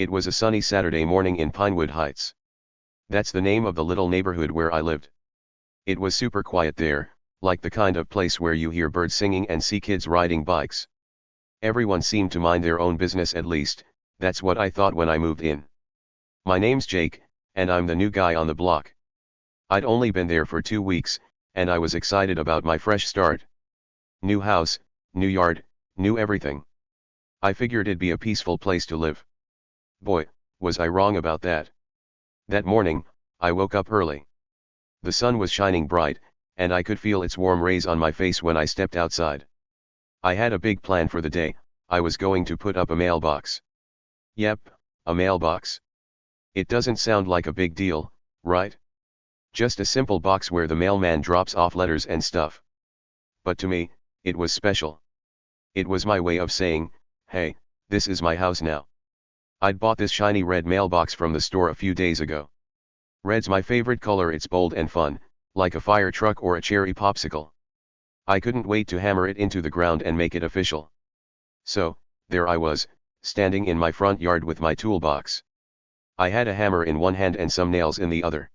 It was a sunny Saturday morning in Pinewood Heights. That's the name of the little neighborhood where I lived. It was super quiet there, like the kind of place where you hear birds singing and see kids riding bikes. Everyone seemed to mind their own business, at least, that's what I thought when I moved in. My name's Jake, and I'm the new guy on the block. I'd only been there for 2 weeks, and I was excited about my fresh start. New house, new yard, new everything. I figured it'd be a peaceful place to live. Boy, was I wrong about that. That morning, I woke up early. The sun was shining bright, and I could feel its warm rays on my face when I stepped outside. I had a big plan for the day. I was going to put up a mailbox. Yep, a mailbox. It doesn't sound like a big deal, right? Just a simple box where the mailman drops off letters and stuff. But to me, it was special. It was my way of saying, hey, this is my house now. I'd bought this shiny red mailbox from the store a few days ago. Red's my favorite color, it's bold and fun, like a fire truck or a cherry popsicle. I couldn't wait to hammer it into the ground and make it official. So, there I was, standing in my front yard with my toolbox. I had a hammer in one hand and some nails in the other.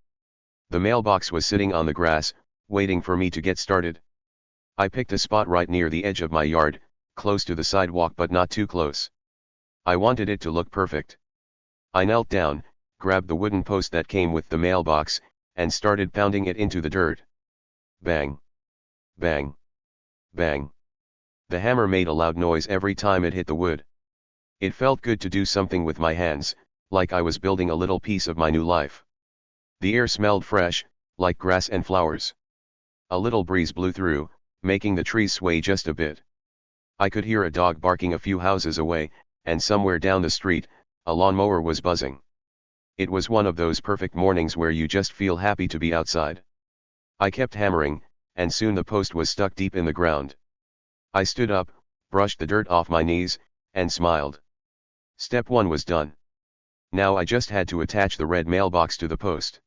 The mailbox was sitting on the grass, waiting for me to get started. I picked a spot right near the edge of my yard, close to the sidewalk but not too close. I wanted it to look perfect. I knelt down, grabbed the wooden post that came with the mailbox, and started pounding it into the dirt. Bang! Bang! Bang! The hammer made a loud noise every time it hit the wood. It felt good to do something with my hands, like I was building a little piece of my new life. The air smelled fresh, like grass and flowers. A little breeze blew through, making the trees sway just a bit. I could hear a dog barking a few houses away, and somewhere down the street, a lawnmower was buzzing. It was one of those perfect mornings where you just feel happy to be outside. I kept hammering, and soon the post was stuck deep in the ground. I stood up, brushed the dirt off my knees, and smiled. Step 1 was done. Now I just had to attach the red mailbox to the post.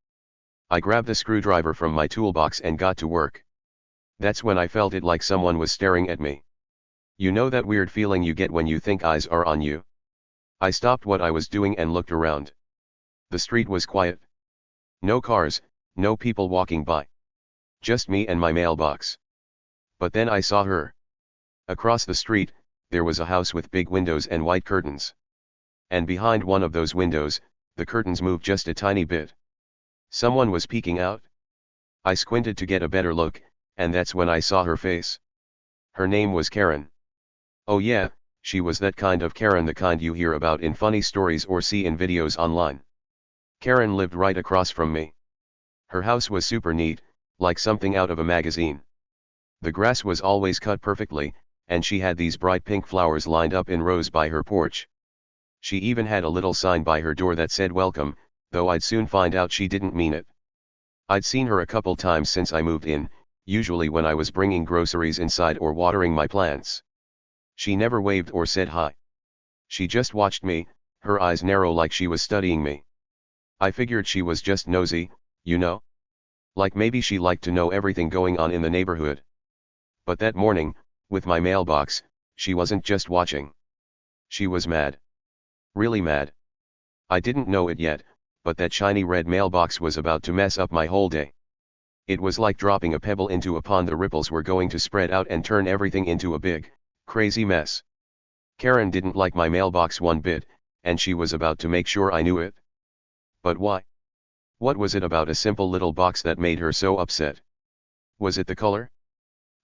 I grabbed the screwdriver from my toolbox and got to work. That's when I felt it like someone was staring at me. You know that weird feeling you get when you think eyes are on you? I stopped what I was doing and looked around. The street was quiet. No cars, no people walking by. Just me and my mailbox. But then I saw her. Across the street, there was a house with big windows and white curtains. And behind one of those windows, the curtains moved just a tiny bit. Someone was peeking out. I squinted to get a better look, and that's when I saw her face. Her name was Karen. Oh yeah, she was that kind of Karen, the kind you hear about in funny stories or see in videos online. Karen lived right across from me. Her house was super neat, like something out of a magazine. The grass was always cut perfectly, and she had these bright pink flowers lined up in rows by her porch. She even had a little sign by her door that said welcome, though I'd soon find out she didn't mean it. I'd seen her a couple times since I moved in, usually when I was bringing groceries inside or watering my plants. She never waved or said hi. She just watched me, her eyes narrow like she was studying me. I figured she was just nosy, you know? Like maybe she liked to know everything going on in the neighborhood. But that morning, with my mailbox, she wasn't just watching. She was mad. Really mad. I didn't know it yet, but that shiny red mailbox was about to mess up my whole day. It was like dropping a pebble into a pond. The ripples were going to spread out and turn everything into a big, crazy mess. Karen didn't like my mailbox one bit, and she was about to make sure I knew it. But why? What was it about a simple little box that made her so upset? Was it the color?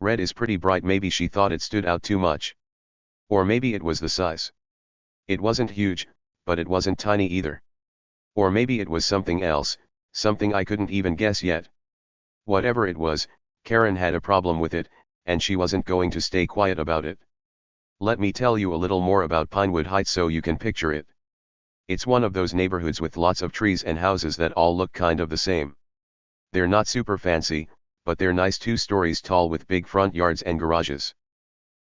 Red is pretty bright. Maybe she thought it stood out too much. Or maybe it was the size. It wasn't huge, but it wasn't tiny either. Or maybe it was something else, something I couldn't even guess yet. Whatever it was, Karen had a problem with it, and she wasn't going to stay quiet about it. Let me tell you a little more about Pinewood Heights so you can picture it. It's one of those neighborhoods with lots of trees and houses that all look kind of the same. They're not super fancy, but they're nice, 2 stories tall with big front yards and garages.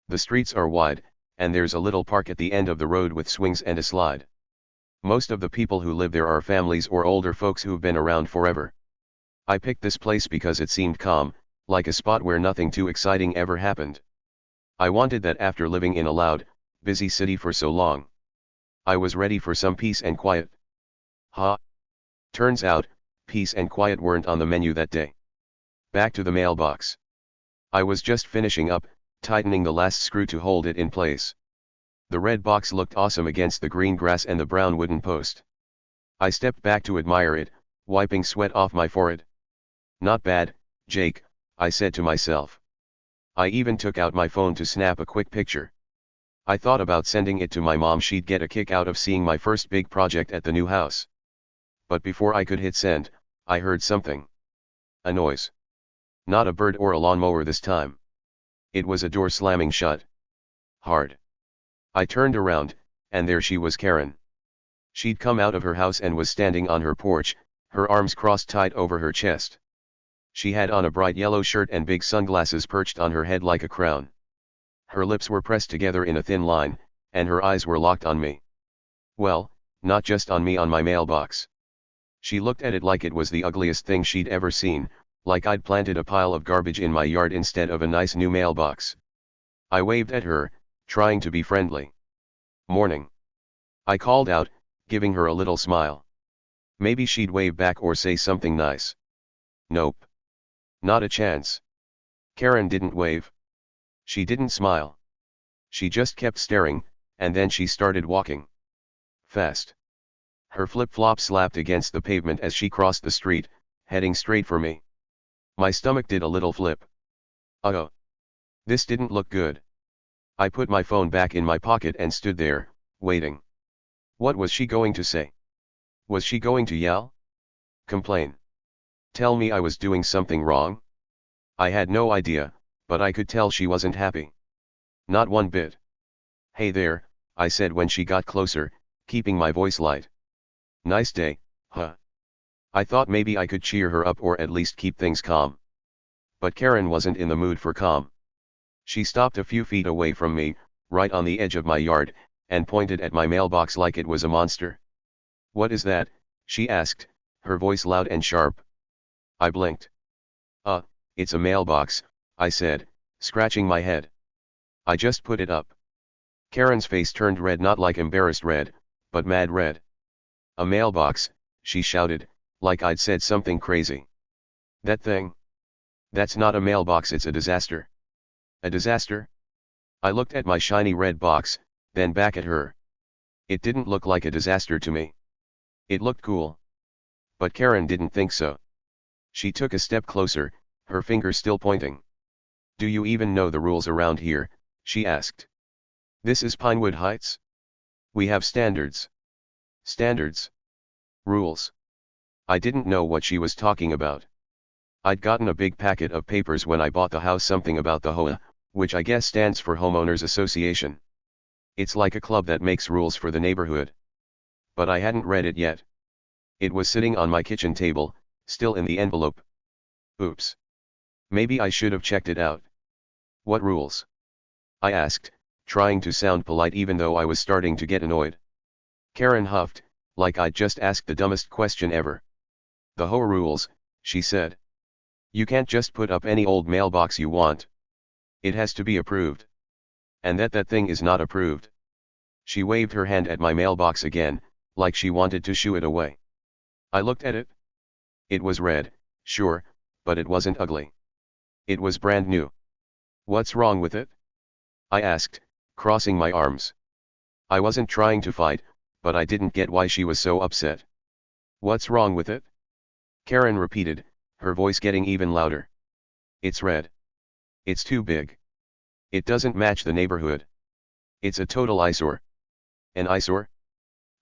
The streets are wide, and there's a little park at the end of the road with swings and a slide. Most of the people who live there are families or older folks who've been around forever. I picked this place because it seemed calm, like a spot where nothing too exciting ever happened. I wanted that after living in a loud, busy city for so long. I was ready for some peace and quiet. Ha! Turns out, peace and quiet weren't on the menu that day. Back to the mailbox. I was just finishing up, tightening the last screw to hold it in place. The red box looked awesome against the green grass and the brown wooden post. I stepped back to admire it, wiping sweat off my forehead. Not bad, Jake, I said to myself. I even took out my phone to snap a quick picture. I thought about sending it to my mom. She'd get a kick out of seeing my first big project at the new house. But before I could hit send, I heard something. A noise. Not a bird or a lawnmower this time. It was a door slamming shut. Hard. I turned around, and there she was, Karen. She'd come out of her house and was standing on her porch, her arms crossed tight over her chest. She had on a bright yellow shirt and big sunglasses perched on her head like a crown. Her lips were pressed together in a thin line, and her eyes were locked on me. Well, not just on me, on my mailbox. She looked at it like it was the ugliest thing she'd ever seen, like I'd planted a pile of garbage in my yard instead of a nice new mailbox. I waved at her, trying to be friendly. Morning. I called out, giving her a little smile. Maybe she'd wave back or say something nice. Nope. Not a chance. Karen didn't wave. She didn't smile. She just kept staring, and then she started walking. Fast. Her flip-flops slapped against the pavement as she crossed the street, heading straight for me. My stomach did a little flip. Uh-oh. This didn't look good. I put my phone back in my pocket and stood there, waiting. What was she going to say? Was she going to yell? Complain? Tell me I was doing something wrong? I had no idea, but I could tell she wasn't happy. Not one bit. Hey there, I said when she got closer, keeping my voice light. Nice day, huh? I thought maybe I could cheer her up or at least keep things calm. But Karen wasn't in the mood for calm. She stopped a few feet away from me, right on the edge of my yard, and pointed at my mailbox like it was a monster. What is that? She asked, her voice loud and sharp. I blinked. It's a mailbox, I said, scratching my head. I just put it up. Karen's face turned red, not like embarrassed red, but mad red. A mailbox, she shouted, like I'd said something crazy. That thing? That's not a mailbox, it's a disaster. A disaster? I looked at my shiny red box, then back at her. It didn't look like a disaster to me. It looked cool. But Karen didn't think so. She took a step closer, her finger still pointing. Do you even know the rules around here? She asked. This is Pinewood Heights? We have standards. Standards? Rules. I didn't know what she was talking about. I'd gotten a big packet of papers when I bought the house, something about the HOA, which I guess stands for Homeowners Association. It's like a club that makes rules for the neighborhood. But I hadn't read it yet. It was sitting on my kitchen table, still in the envelope. Oops. Maybe I should have checked it out. What rules? I asked, trying to sound polite even though I was starting to get annoyed. Karen huffed, like I'd just asked the dumbest question ever. The HOA rules, she said. You can't just put up any old mailbox you want. It has to be approved. And that thing is not approved. She waved her hand at my mailbox again, like she wanted to shoo it away. I looked at it. It was red, sure, but it wasn't ugly. It was brand new. What's wrong with it? I asked, crossing my arms. I wasn't trying to fight, but I didn't get why she was so upset. What's wrong with it? Karen repeated, her voice getting even louder. It's red. It's too big. It doesn't match the neighborhood. It's a total eyesore. An eyesore?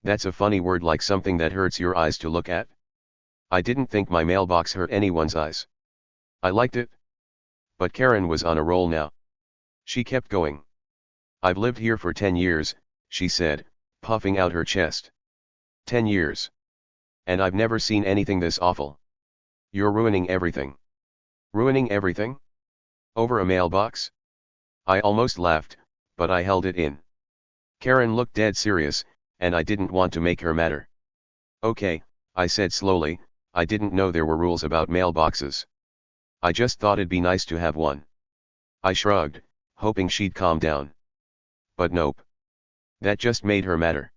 That's a funny word, like something that hurts your eyes to look at. I didn't think my mailbox hurt anyone's eyes. I liked it. But Karen was on a roll now. She kept going. I've lived here for 10 years, she said, puffing out her chest. 10 years. And I've never seen anything this awful. You're ruining everything. Ruining everything? Over a mailbox? I almost laughed, but I held it in. Karen looked dead serious, and I didn't want to make her madder. Okay, I said slowly, I didn't know there were rules about mailboxes. I just thought it'd be nice to have one. I shrugged, hoping she'd calm down. But nope. That just made her madder.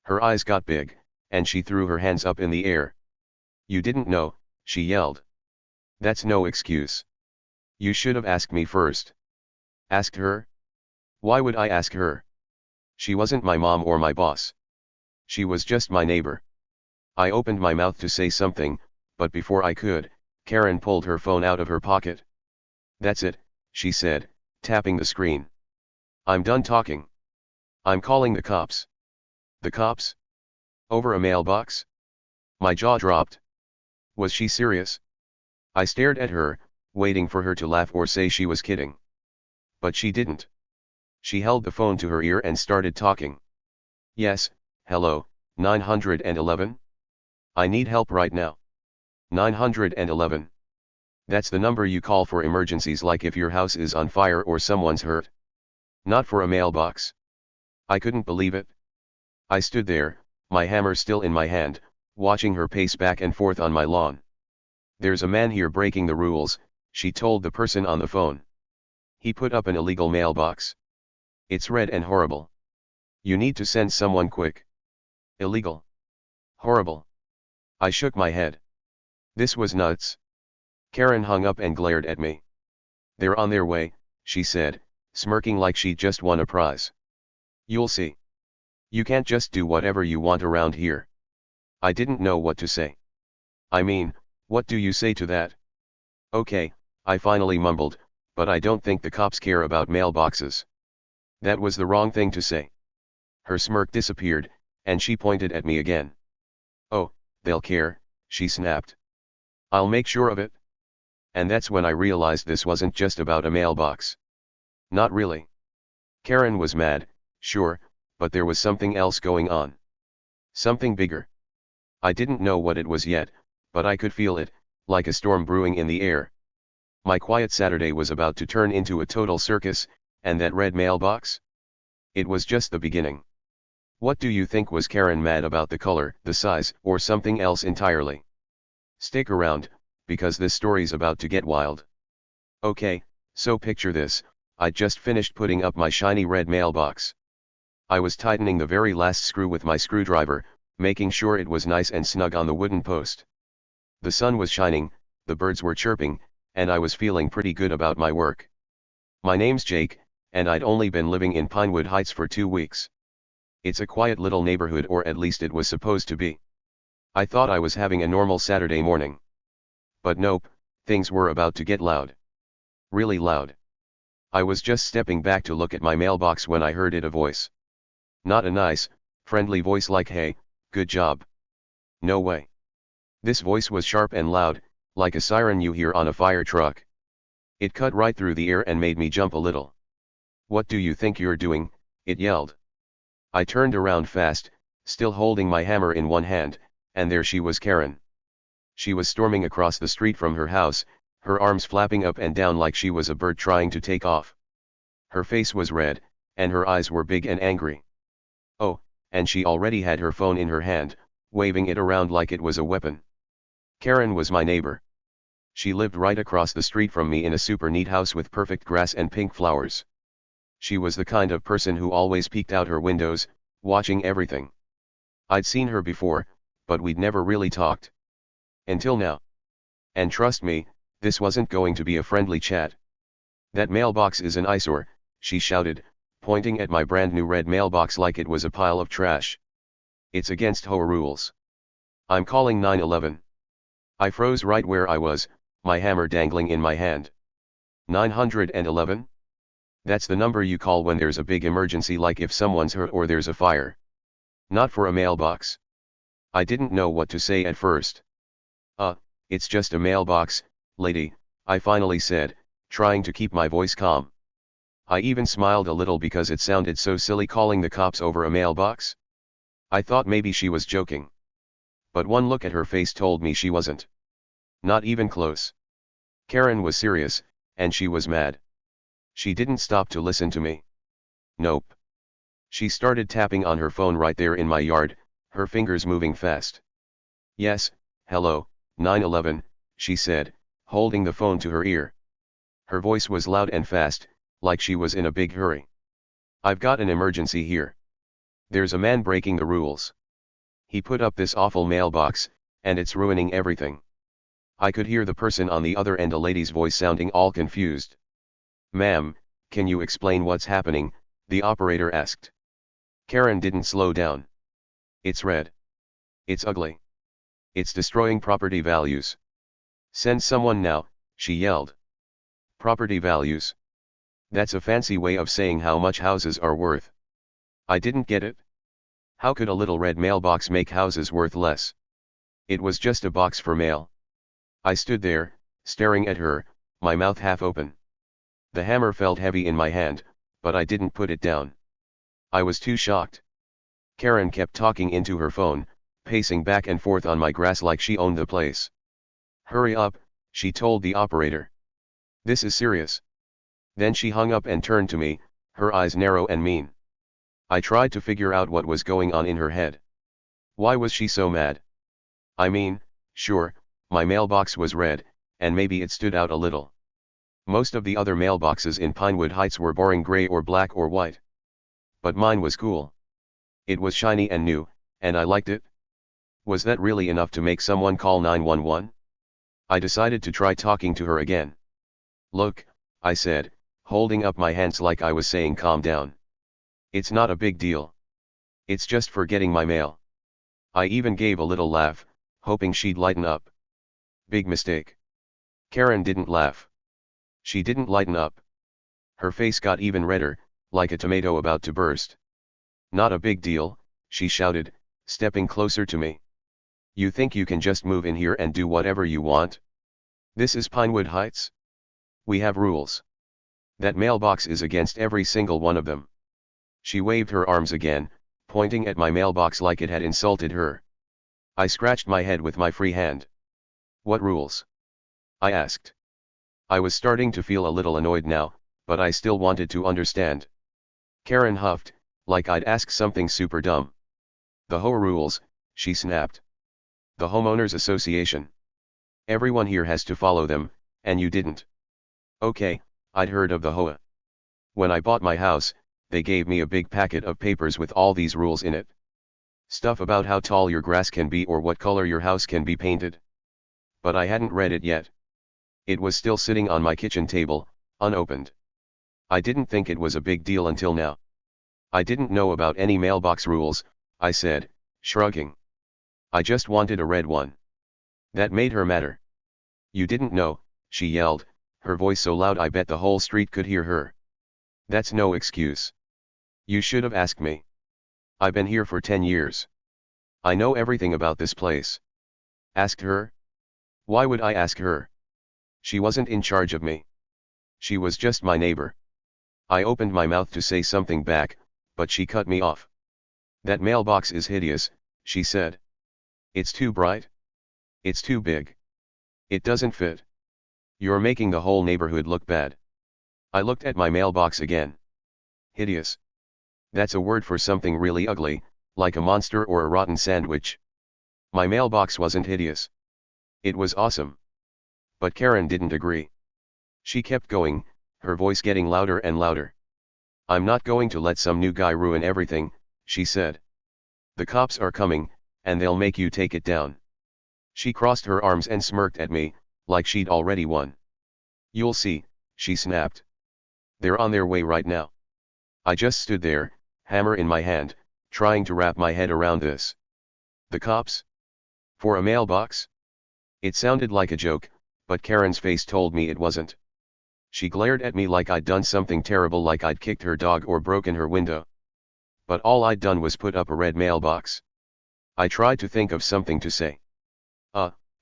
Her eyes got big, and she threw her hands up in the air. "You didn't know," she yelled. "That's no excuse. You should have asked me first." "Asked her? Why would I ask her? She wasn't my mom or my boss. She was just my neighbor." I opened my mouth to say something, but before I could, Karen pulled her phone out of her pocket. "That's it," she said, tapping the screen. "I'm done talking. I'm calling the cops." "The cops? Over a mailbox?" My jaw dropped. Was she serious? I stared at her, waiting for her to laugh or say she was kidding. But she didn't. She held the phone to her ear and started talking. "Yes, hello, 911? I need help right now. 911. That's the number you call for emergencies, like if your house is on fire or someone's hurt. Not for a mailbox." I couldn't believe it. I stood there, my hammer still in my hand, watching her pace back and forth on my lawn. "There's a man here breaking the rules," she told the person on the phone. "He put up an illegal mailbox. It's red and horrible. You need to send someone quick." "Illegal? Horrible?" I shook my head. This was nuts. Karen hung up and glared at me. "They're on their way," she said, smirking like she'd just won a prize. "You'll see. You can't just do whatever you want around here." I didn't know what to say. "I mean, what do you say to that?" "Okay," I finally mumbled, "but I don't think the cops care about mailboxes." That was the wrong thing to say. Her smirk disappeared, and she pointed at me again. "Oh, they'll care," she snapped. "I'll make sure of it." And that's when I realized this wasn't just about a mailbox. Not really. Karen was mad, sure, but there was something else going on. Something bigger. I didn't know what it was yet, but I could feel it, like a storm brewing in the air. My quiet Saturday was about to turn into a total circus, and that red mailbox? It was just the beginning. What do you think? Was Karen mad about the color, the size, or something else entirely? Stick around, because this story's about to get wild. Okay, so picture this: I'd just finished putting up my shiny red mailbox. I was tightening the very last screw with my screwdriver, making sure it was nice and snug on the wooden post. The sun was shining, the birds were chirping, and I was feeling pretty good about my work. My name's Jake, and I'd only been living in Pinewood Heights for 2 weeks. It's a quiet little neighborhood, or at least it was supposed to be. I thought I was having a normal Saturday morning. But nope, things were about to get loud. Really loud. I was just stepping back to look at my mailbox when I heard a voice. Not a nice, friendly voice like "Hey, good job." No way. This voice was sharp and loud, like a siren you hear on a fire truck. It cut right through the air and made me jump a little. "What do you think you're doing?" it yelled. I turned around fast, still holding my hammer in one hand, and there she was, Karen. She was storming across the street from her house, her arms flapping up and down like she was a bird trying to take off. Her face was red, and her eyes were big and angry. Oh, and she already had her phone in her hand, waving it around like it was a weapon. Karen was my neighbor. She lived right across the street from me in a super neat house with perfect grass and pink flowers. She was the kind of person who always peeked out her windows, watching everything. I'd seen her before, but we'd never really talked. Until now. And trust me, this wasn't going to be a friendly chat. "That mailbox is an eyesore," she shouted, pointing at my brand new red mailbox like it was a pile of trash. "It's against HOA rules. I'm calling 911. I froze right where I was, my hammer dangling in my hand. 911? That's the number you call when there's a big emergency, like if someone's hurt or there's a fire. Not for a mailbox." I didn't know what to say at first. It's just a mailbox, lady," I finally said, trying to keep my voice calm. I even smiled a little because it sounded so silly calling the cops over a mailbox. I thought maybe she was joking. But one look at her face told me she wasn't. Not even close. Karen was serious, and she was mad. She didn't stop to listen to me. Nope. She started tapping on her phone right there in my yard, her fingers moving fast. "Yes, hello, 911, she said, holding the phone to her ear. Her voice was loud and fast, like she was in a big hurry. "I've got an emergency here. There's a man breaking the rules. He put up this awful mailbox, and it's ruining everything. I could hear the person on the other end, a lady's voice, sounding all confused. Ma'am, can you explain what's happening? The operator asked. Karen didn't slow down. It's red. It's ugly. It's destroying property values. Send someone now, she yelled. Property values? That's a fancy way of saying how much houses are worth. I didn't get it. How could a little red mailbox make houses worth less? It was just a box for mail. I stood there, staring at her, my mouth half open. The hammer felt heavy in my hand, but I didn't put it down. I was too shocked. Karen kept talking into her phone, pacing back and forth on my grass like she owned the place. Hurry up, she told the operator. This is serious. Then she hung up and turned to me, her eyes narrow and mean. I tried to figure out what was going on in her head. Why was she so mad? I mean, sure, my mailbox was red, and maybe it stood out a little. Most of the other mailboxes in Pinewood Heights were boring gray or black or white. But mine was cool. It was shiny and new, and I liked it. Was that really enough to make someone call 911? I decided to try talking to her again. Look, I said, holding up my hands like I was saying calm down. It's not a big deal. It's just for getting my mail. I even gave a little laugh, hoping she'd lighten up. Big mistake. Karen didn't laugh. She didn't lighten up. Her face got even redder, like a tomato about to burst. Not a big deal, she shouted, stepping closer to me. You think you can just move in here and do whatever you want? This is Pinewood Heights. We have rules. That mailbox is against every single one of them. She waved her arms again, pointing at my mailbox like it had insulted her. I scratched my head with my free hand. What rules? I asked. I was starting to feel a little annoyed now, but I still wanted to understand. Karen huffed, like I'd asked something super dumb. The HOA rules, she snapped. The Homeowners Association. Everyone here has to follow them, and you didn't. Okay, I'd heard of the HOA. When I bought my house, they gave me a big packet of papers with all these rules in it. Stuff about how tall your grass can be or what color your house can be painted. But I hadn't read it yet. It was still sitting on my kitchen table, unopened. I didn't think it was a big deal until now. I didn't know about any mailbox rules, I said, shrugging. I just wanted a red one. That made her madder. You didn't know, she yelled, her voice so loud I bet the whole street could hear her. That's no excuse. You should have asked me. I've been here for 10 years. I know everything about this place. Asked her? Why would I ask her? She wasn't in charge of me. She was just my neighbor. I opened my mouth to say something back, but she cut me off. That mailbox is hideous, she said. It's too bright. It's too big. It doesn't fit. You're making the whole neighborhood look bad. I looked at my mailbox again. Hideous. That's a word for something really ugly, like a monster or a rotten sandwich. My mailbox wasn't hideous. It was awesome. But Karen didn't agree. She kept going, her voice getting louder and louder. I'm not going to let some new guy ruin everything, she said. The cops are coming, and they'll make you take it down. She crossed her arms and smirked at me, like she'd already won. You'll see, she snapped. They're on their way right now. I just stood there, hammer in my hand, trying to wrap my head around this. The cops? For a mailbox? It sounded like a joke, but Karen's face told me it wasn't. She glared at me like I'd done something terrible, like I'd kicked her dog or broken her window. But all I'd done was put up a red mailbox. I tried to think of something to say.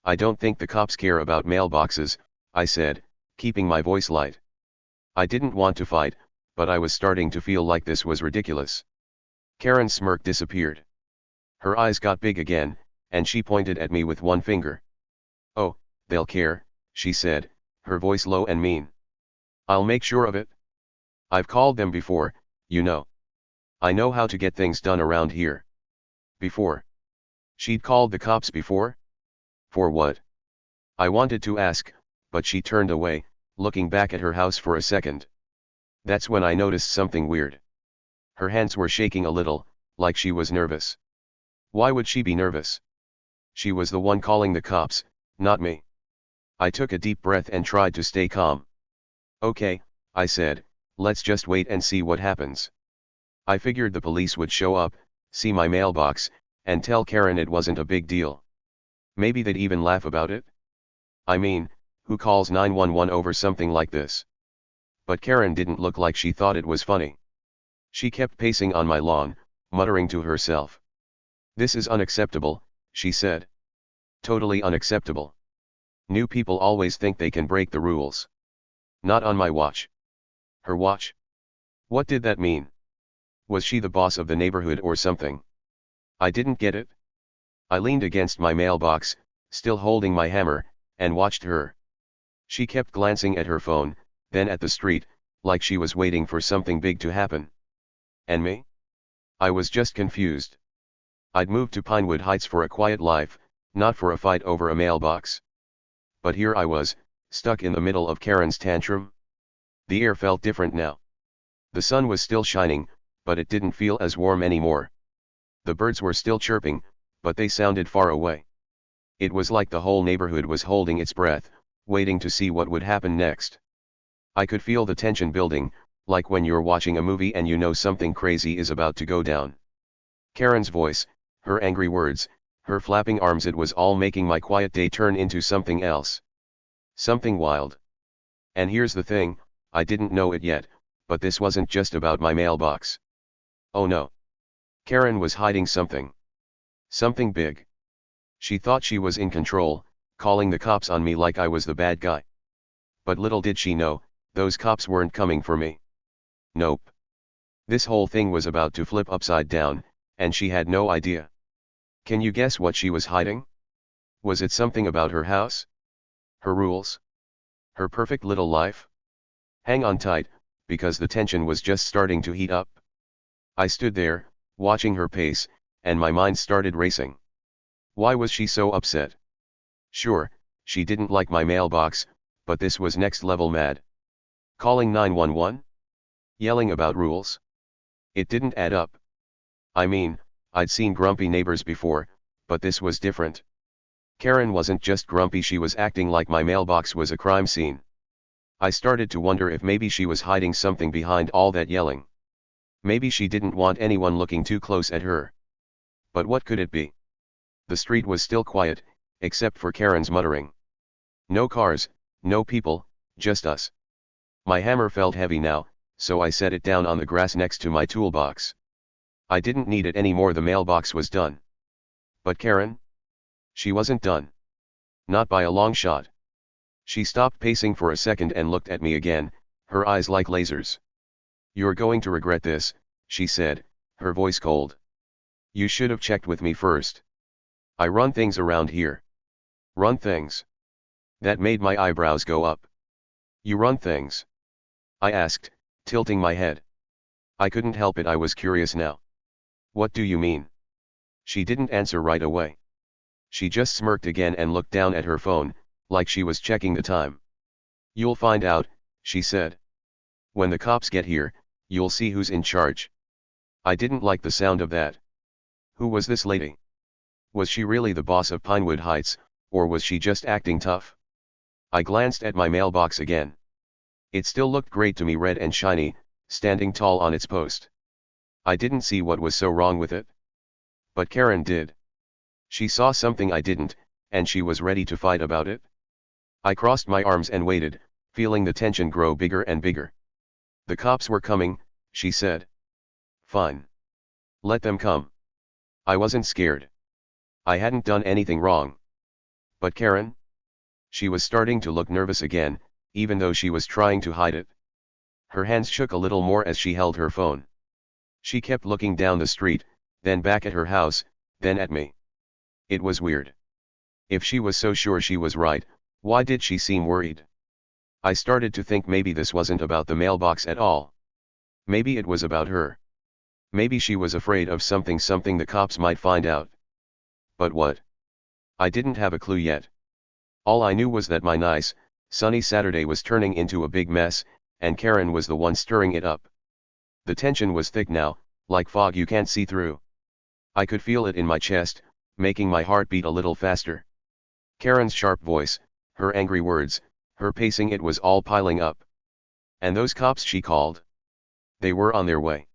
I don't think the cops care about mailboxes, I said, keeping my voice light. I didn't want to fight, but I was starting to feel like this was ridiculous. Karen's smirk disappeared. Her eyes got big again, and she pointed at me with one finger. Oh, they'll care, she said, her voice low and mean. I'll make sure of it. I've called them before, you know. I know how to get things done around here. Before. She'd called the cops before? For what? I wanted to ask, but she turned away, looking back at her house for a second. That's when I noticed something weird. Her hands were shaking a little, like she was nervous. Why would she be nervous? She was the one calling the cops, not me. I took a deep breath and tried to stay calm. Okay, I said, let's just wait and see what happens. I figured the police would show up, see my mailbox, and tell Karen it wasn't a big deal. Maybe they'd even laugh about it. I mean, who calls 911 over something like this? But Karen didn't look like she thought it was funny. She kept pacing on my lawn, muttering to herself. This is unacceptable, she said. Totally unacceptable. New people always think they can break the rules. Not on my watch. Her watch? What did that mean? Was she the boss of the neighborhood or something? I didn't get it. I leaned against my mailbox, still holding my hammer, and watched her. She kept glancing at her phone, then at the street, like she was waiting for something big to happen. And me? I was just confused. I'd moved to Pinewood Heights for a quiet life, not for a fight over a mailbox. But here I was, stuck in the middle of Karen's tantrum. The air felt different now. The sun was still shining, but it didn't feel as warm anymore. The birds were still chirping, but they sounded far away. It was like the whole neighborhood was holding its breath, waiting to see what would happen next. I could feel the tension building, like when you're watching a movie and you know something crazy is about to go down. Karen's voice, her angry words, her flapping arms, it was all making my quiet day turn into something else. Something wild. And here's the thing, I didn't know it yet, but this wasn't just about my mailbox. Oh no. Karen was hiding something. Something big. She thought she was in control, calling the cops on me like I was the bad guy. But little did she know, those cops weren't coming for me. Nope. This whole thing was about to flip upside down, and she had no idea. Can you guess what she was hiding? Was it something about her house? Her rules? Her perfect little life? Hang on tight, because the tension was just starting to heat up. I stood there, watching her pace, and my mind started racing. Why was she so upset? Sure, she didn't like my mailbox, but this was next level mad. Calling 911? Yelling about rules? It didn't add up. I mean, I'd seen grumpy neighbors before, but this was different. Karen wasn't just grumpy, she was acting like my mailbox was a crime scene. I started to wonder if maybe she was hiding something behind all that yelling. Maybe she didn't want anyone looking too close at her. But what could it be? The street was still quiet, except for Karen's muttering. No cars, no people, just us. My hammer felt heavy now, so I set it down on the grass next to my toolbox. I didn't need it anymore, the mailbox was done. But Karen? She wasn't done. Not by a long shot. She stopped pacing for a second and looked at me again, her eyes like lasers. You're going to regret this, she said, her voice cold. You should have checked with me first. I run things around here. Run things? That made my eyebrows go up. You run things? I asked, tilting my head. I couldn't help it, I was curious now. What do you mean? She didn't answer right away. She just smirked again and looked down at her phone, like she was checking the time. You'll find out, she said. When the cops get here, you'll see who's in charge. I didn't like the sound of that. Who was this lady? Was she really the boss of Pinewood Heights, or was she just acting tough? I glanced at my mailbox again. It still looked great to me, red and shiny, standing tall on its post. I didn't see what was so wrong with it. But Karen did. She saw something I didn't, and she was ready to fight about it. I crossed my arms and waited, feeling the tension grow bigger and bigger. The cops were coming, she said. Fine. Let them come. I wasn't scared. I hadn't done anything wrong. But Karen? She was starting to look nervous again, even though she was trying to hide it. Her hands shook a little more as she held her phone. She kept looking down the street, then back at her house, then at me. It was weird. If she was so sure she was right, why did she seem worried? I started to think maybe this wasn't about the mailbox at all. Maybe it was about her. Maybe she was afraid of something the cops might find out. But what? I didn't have a clue yet. All I knew was that my nice, sunny Saturday was turning into a big mess, and Karen was the one stirring it up. The tension was thick now, like fog you can't see through. I could feel it in my chest, making my heart beat a little faster. Karen's sharp voice, her angry words, her pacing, it was all piling up. And those cops she called. They were on their way.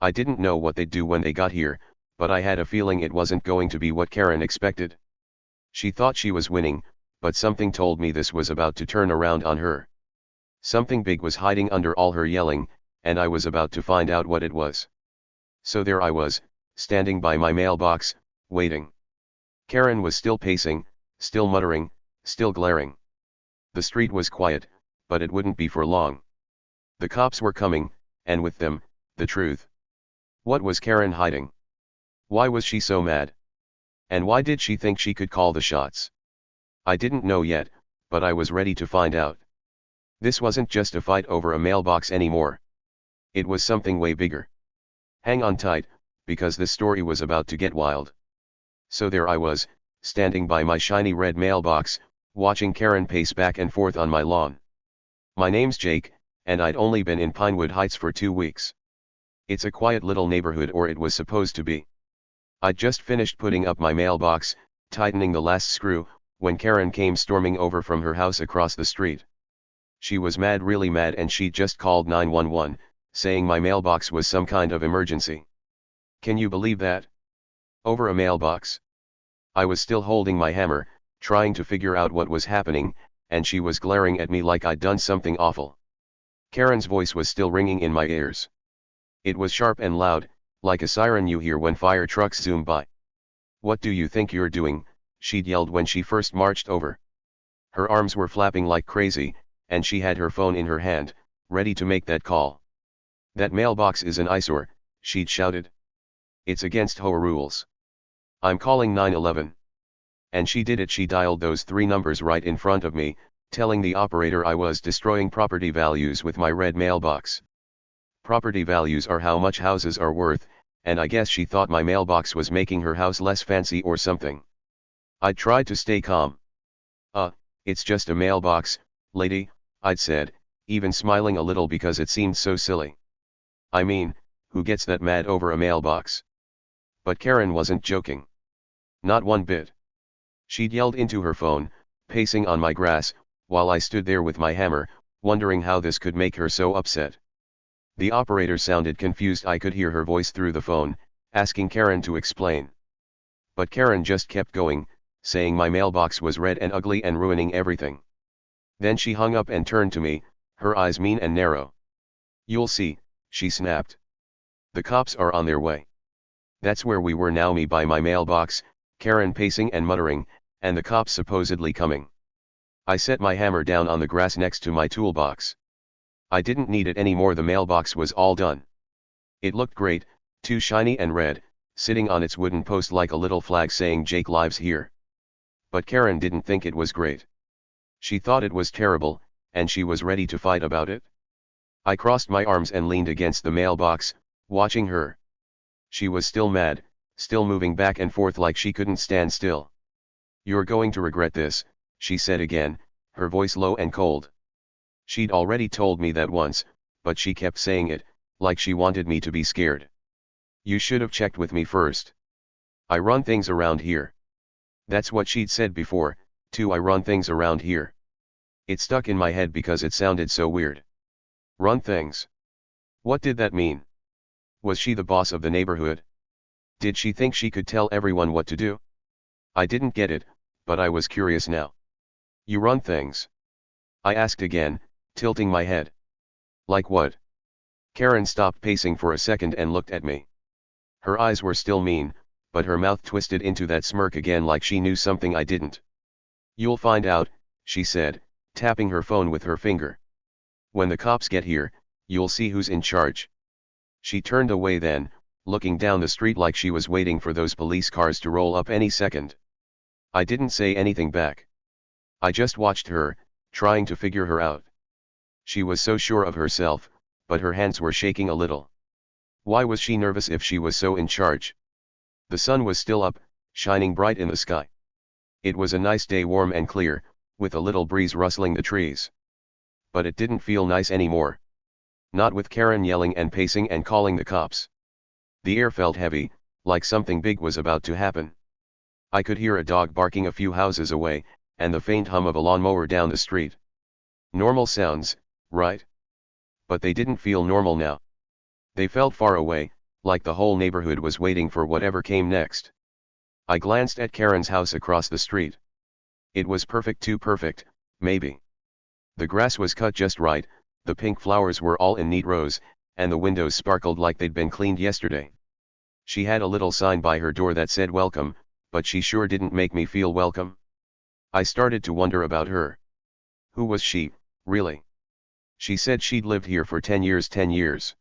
I didn't know what they'd do when they got here, but I had a feeling it wasn't going to be what Karen expected. She thought she was winning, but something told me this was about to turn around on her. Something big was hiding under all her yelling, and I was about to find out what it was. So there I was, standing by my mailbox, waiting. Karen was still pacing, still muttering, still glaring. The street was quiet, but it wouldn't be for long. The cops were coming, and with them, the truth. What was Karen hiding? Why was she so mad? And why did she think she could call the shots? I didn't know yet, but I was ready to find out. This wasn't just a fight over a mailbox anymore. It was something way bigger. Hang on tight, because this story was about to get wild. So there I was, standing by my shiny red mailbox, watching Karen pace back and forth on my lawn. My name's Jake, and I'd only been in Pinewood Heights for 2 weeks. It's a quiet little neighborhood, or it was supposed to be. I'd just finished putting up my mailbox, tightening the last screw, when Karen came storming over from her house across the street. She was mad, really mad, and she just called 911, saying my mailbox was some kind of emergency. Can you believe that? Over a mailbox. I was still holding my hammer, trying to figure out what was happening, and she was glaring at me like I'd done something awful. Karen's voice was still ringing in my ears. It was sharp and loud, like a siren you hear when fire trucks zoom by. What do you think you're doing? She'd yelled when she first marched over. Her arms were flapping like crazy, and she had her phone in her hand, ready to make that call. That mailbox is an eyesore, she'd shouted. It's against HOA rules. I'm calling 911. And she did it. She dialed those 3 numbers right in front of me, telling the operator I was destroying property values with my red mailbox. Property values are how much houses are worth, and I guess she thought my mailbox was making her house less fancy or something. I tried to stay calm. It's just a mailbox, lady, I'd said, even smiling a little because it seemed so silly. I mean, who gets that mad over a mailbox? But Karen wasn't joking. Not one bit. She'd yelled into her phone, pacing on my grass, while I stood there with my hammer, wondering how this could make her so upset. The operator sounded confused. I could hear her voice through the phone, asking Karen to explain. But Karen just kept going, saying my mailbox was red and ugly and ruining everything. Then she hung up and turned to me, her eyes mean and narrow. You'll see, she snapped. The cops are on their way. That's where we were now, me by my mailbox, Karen pacing and muttering, and the cops supposedly coming. I set my hammer down on the grass next to my toolbox. I didn't need it anymore. The mailbox was all done. It looked great, too shiny and red, sitting on its wooden post like a little flag saying Jake lives here. But Karen didn't think it was great. She thought it was terrible, and she was ready to fight about it. I crossed my arms and leaned against the mailbox, watching her. She was still mad, still moving back and forth like she couldn't stand still. You're going to regret this, she said again, her voice low and cold. She'd already told me that once, but she kept saying it, like she wanted me to be scared. You should have checked with me first. I run things around here. That's what she'd said before, too. I run things around here. It stuck in my head because it sounded so weird. Run things. What did that mean? Was she the boss of the neighborhood? Did she think she could tell everyone what to do? I didn't get it, but I was curious now. You run things? I asked again, tilting my head. Like what? Karen stopped pacing for a second and looked at me. Her eyes were still mean, but her mouth twisted into that smirk again like she knew something I didn't. You'll find out, she said, tapping her phone with her finger. When the cops get here, you'll see who's in charge. She turned away then, looking down the street like she was waiting for those police cars to roll up any second. I didn't say anything back. I just watched her, trying to figure her out. She was so sure of herself, but her hands were shaking a little. Why was she nervous if she was so in charge? The sun was still up, shining bright in the sky. It was a nice day, warm and clear, with a little breeze rustling the trees. But it didn't feel nice anymore. Not with Karen yelling and pacing and calling the cops. The air felt heavy, like something big was about to happen. I could hear a dog barking a few houses away, and the faint hum of a lawnmower down the street. Normal sounds, right? But they didn't feel normal now. They felt far away, like the whole neighborhood was waiting for whatever came next. I glanced at Karen's house across the street. It was perfect, too perfect, maybe. The grass was cut just right, the pink flowers were all in neat rows, and the windows sparkled like they'd been cleaned yesterday. She had a little sign by her door that said welcome, but she sure didn't make me feel welcome. I started to wonder about her. Who was she, really? She said she'd lived here for 10 years. 10 years.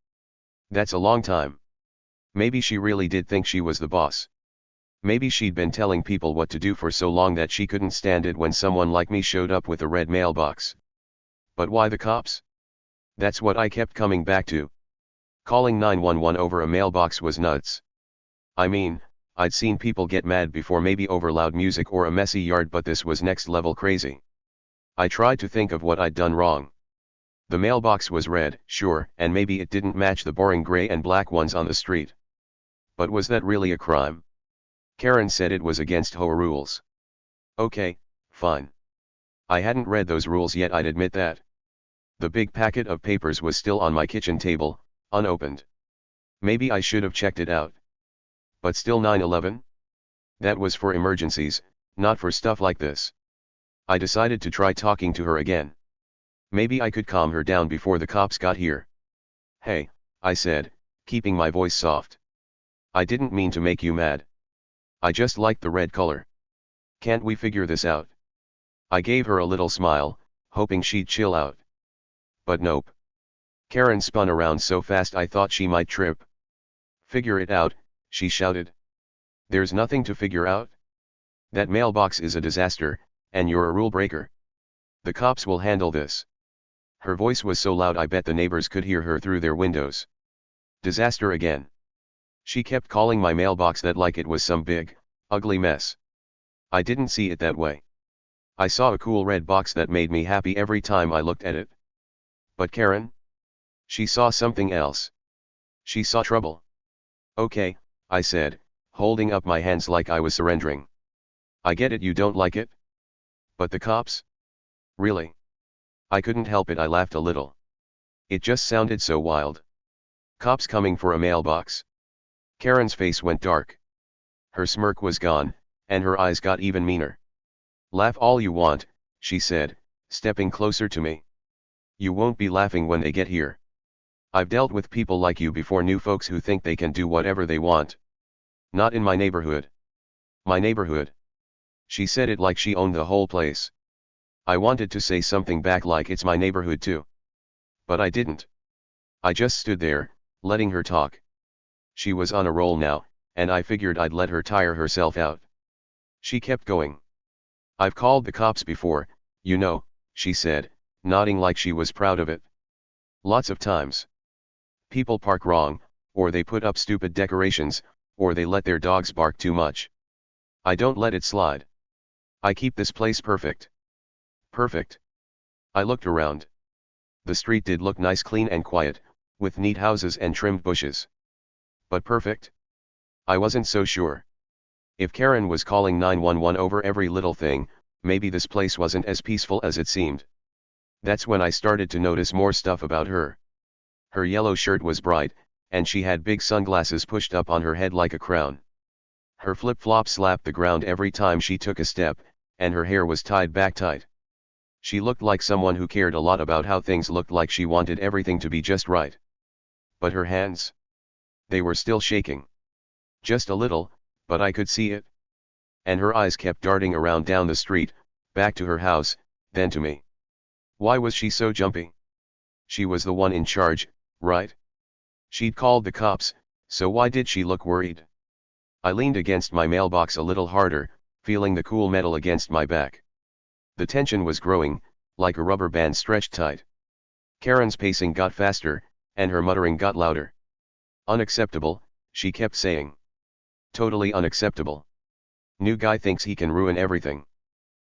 That's a long time. Maybe she really did think she was the boss. Maybe she'd been telling people what to do for so long that she couldn't stand it when someone like me showed up with a red mailbox. But why the cops? That's what I kept coming back to. Calling 911 over a mailbox was nuts. I mean, I'd seen people get mad before, maybe over loud music or a messy yard, but this was next level crazy. I tried to think of what I'd done wrong. The mailbox was red, sure, and maybe it didn't match the boring gray and black ones on the street. But was that really a crime? Karen said it was against HOA rules. Okay, fine. I hadn't read those rules yet, I'd admit that. The big packet of papers was still on my kitchen table, unopened. Maybe I should have checked it out. But still, 911? That was for emergencies, not for stuff like this. I decided to try talking to her again. Maybe I could calm her down before the cops got here. Hey, I said, keeping my voice soft. I didn't mean to make you mad. I just liked the red color. Can't we figure this out? I gave her a little smile, hoping she'd chill out. But nope. Karen spun around so fast I thought she might trip. Figure it out, she shouted. There's nothing to figure out. That mailbox is a disaster, and you're a rule breaker. The cops will handle this. Her voice was so loud I bet the neighbors could hear her through their windows. Disaster again. She kept calling my mailbox that like it was some big, ugly mess. I didn't see it that way. I saw a cool red box that made me happy every time I looked at it. But Karen? She saw something else. She saw trouble. Okay, I said, holding up my hands like I was surrendering. I get it, you don't like it. But the cops? Really? I couldn't help it, I laughed a little. It just sounded so wild. Cops coming for a mailbox? Karen's face went dark. Her smirk was gone, and her eyes got even meaner. Laugh all you want, she said, stepping closer to me. You won't be laughing when they get here. I've dealt with people like you before, new folks who think they can do whatever they want. Not in my neighborhood. My neighborhood. She said it like she owned the whole place. I wanted to say something back like it's my neighborhood too. But I didn't. I just stood there, letting her talk. She was on a roll now, and I figured I'd let her tire herself out. She kept going. I've called the cops before, you know, she said, nodding like she was proud of it. Lots of times. People park wrong, or they put up stupid decorations, or they let their dogs bark too much. I don't let it slide. I keep this place perfect. Perfect. I looked around. The street did look nice, clean and quiet, with neat houses and trimmed bushes. But perfect? I wasn't so sure. If Karen was calling 911 over every little thing, maybe this place wasn't as peaceful as it seemed. That's when I started to notice more stuff about her. Her yellow shirt was bright, and she had big sunglasses pushed up on her head like a crown. Her flip-flops slapped the ground every time she took a step, and her hair was tied back tight. She looked like someone who cared a lot about how things looked, like she wanted everything to be just right. But her hands? They were still shaking. Just a little, but I could see it. And her eyes kept darting around down the street, back to her house, then to me. Why was she so jumpy? She was the one in charge, right? She'd called the cops, so why did she look worried? I leaned against my mailbox a little harder, feeling the cool metal against my back. The tension was growing, like a rubber band stretched tight. Karen's pacing got faster, and her muttering got louder. Unacceptable, she kept saying. Totally unacceptable. New guy thinks he can ruin everything.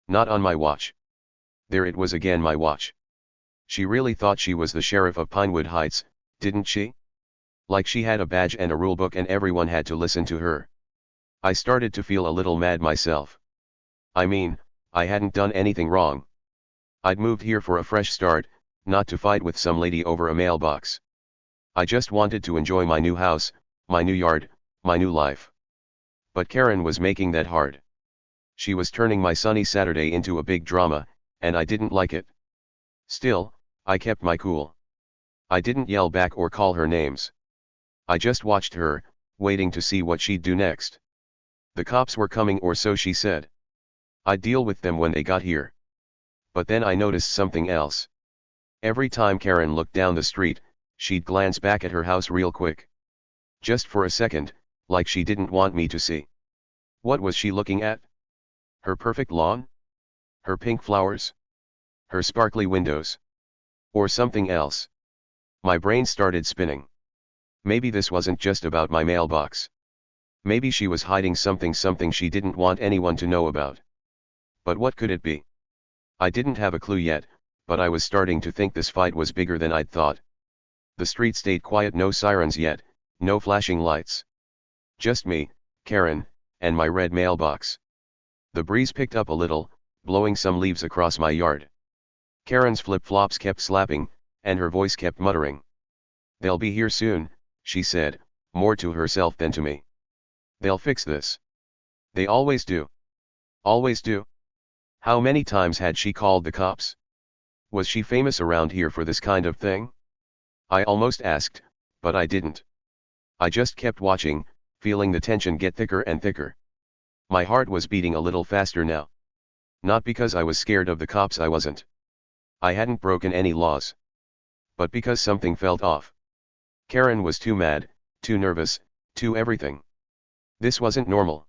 Not on my watch. There it was again, my watch. She really thought she was the sheriff of Pinewood Heights, didn't she? Like she had a badge and a rulebook and everyone had to listen to her. I started to feel a little mad myself. I mean, I hadn't done anything wrong. I'd moved here for a fresh start, not to fight with some lady over a mailbox. I just wanted to enjoy my new house, my new yard, my new life. But Karen was making that hard. She was turning my sunny Saturday into a big drama, and I didn't like it. Still, I kept my cool. I didn't yell back or call her names. I just watched her, waiting to see what she'd do next. The cops were coming, or so she said. I'd deal with them when they got here. But then I noticed something else. Every time Karen looked down the street, she'd glance back at her house real quick. Just for a second, like she didn't want me to see. What was she looking at? Her perfect lawn? Her pink flowers? Her sparkly windows? Or something else? My brain started spinning. Maybe this wasn't just about my mailbox. Maybe she was hiding something she didn't want anyone to know about. But what could it be? I didn't have a clue yet, but I was starting to think this fight was bigger than I'd thought. The street stayed quiet, no sirens yet, no flashing lights. Just me, Karen, and my red mailbox. The breeze picked up a little, blowing some leaves across my yard. Karen's flip-flops kept slapping, and her voice kept muttering. "They'll be here soon," she said, more to herself than to me. "They'll fix this. They always do. Always do." How many times had she called the cops? Was she famous around here for this kind of thing? I almost asked, but I didn't. I just kept watching, feeling the tension get thicker and thicker. My heart was beating a little faster now. Not because I was scared of the cops, I wasn't. I hadn't broken any laws. But because something felt off. Karen was too mad, too nervous, too everything. This wasn't normal.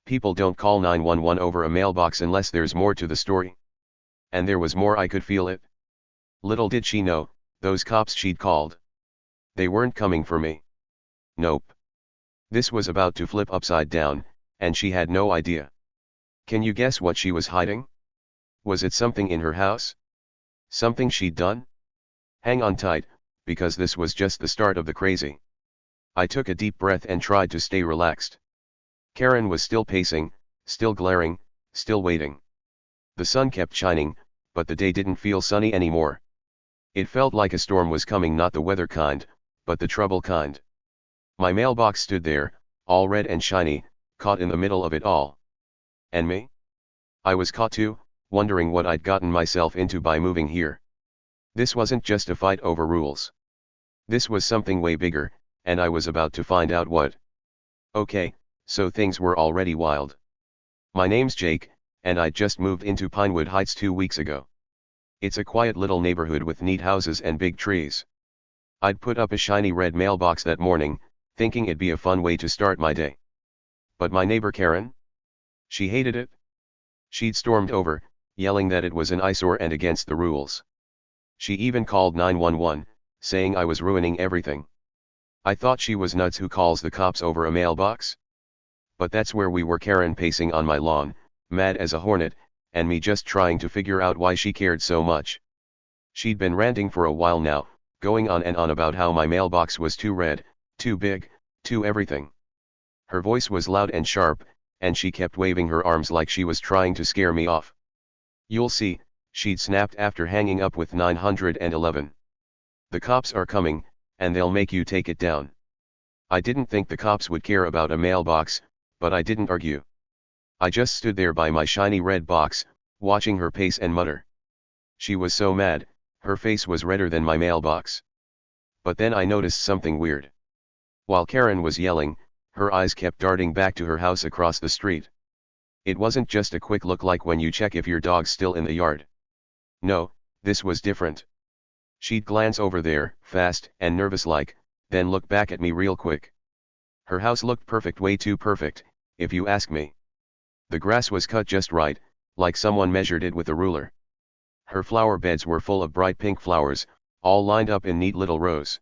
People don't call 911 over a mailbox unless there's more to the story. And there was more. I could feel it. Little did she know, those cops she'd called. They weren't coming for me. Nope. This was about to flip upside down, and she had no idea. Can you guess what she was hiding? Was it something in her house? Something she'd done? Hang on tight, because this was just the start of the crazy. I took a deep breath and tried to stay relaxed. Karen was still pacing, still glaring, still waiting. The sun kept shining, but the day didn't feel sunny anymore. It felt like a storm was coming, not the weather kind, but the trouble kind. My mailbox stood there, all red and shiny, caught in the middle of it all. And me? I was caught too, wondering what I'd gotten myself into by moving here. This wasn't just a fight over rules. This was something way bigger, and I was about to find out what. Okay, so things were already wild. My name's Jake, and I'd just moved into Pinewood Heights 2 weeks ago. It's a quiet little neighborhood with neat houses and big trees. I'd put up a shiny red mailbox that morning, thinking it'd be a fun way to start my day. But my neighbor Karen? She hated it. She'd stormed over, yelling that it was an eyesore and against the rules. She even called 911, saying I was ruining everything. I thought she was nuts. Who calls the cops over a mailbox? But that's where we were, Karen pacing on my lawn, mad as a hornet, and me just trying to figure out why she cared so much. She'd been ranting for a while now, going on and on about how my mailbox was too red, too big, too everything. Her voice was loud and sharp, and she kept waving her arms like she was trying to scare me off. "You'll see," she'd snapped after hanging up with 911. "The cops are coming, and they'll make you take it down." I didn't think the cops would care about a mailbox, but I didn't argue. I just stood there by my shiny red box, watching her pace and mutter. She was so mad, her face was redder than my mailbox. But then I noticed something weird. While Karen was yelling, her eyes kept darting back to her house across the street. It wasn't just a quick look like when you check if your dog's still in the yard. No, this was different. She'd glance over there, fast and nervous like, then look back at me real quick. Her house looked perfect, way too perfect, if you ask me. The grass was cut just right, like someone measured it with a ruler. Her flower beds were full of bright pink flowers, all lined up in neat little rows.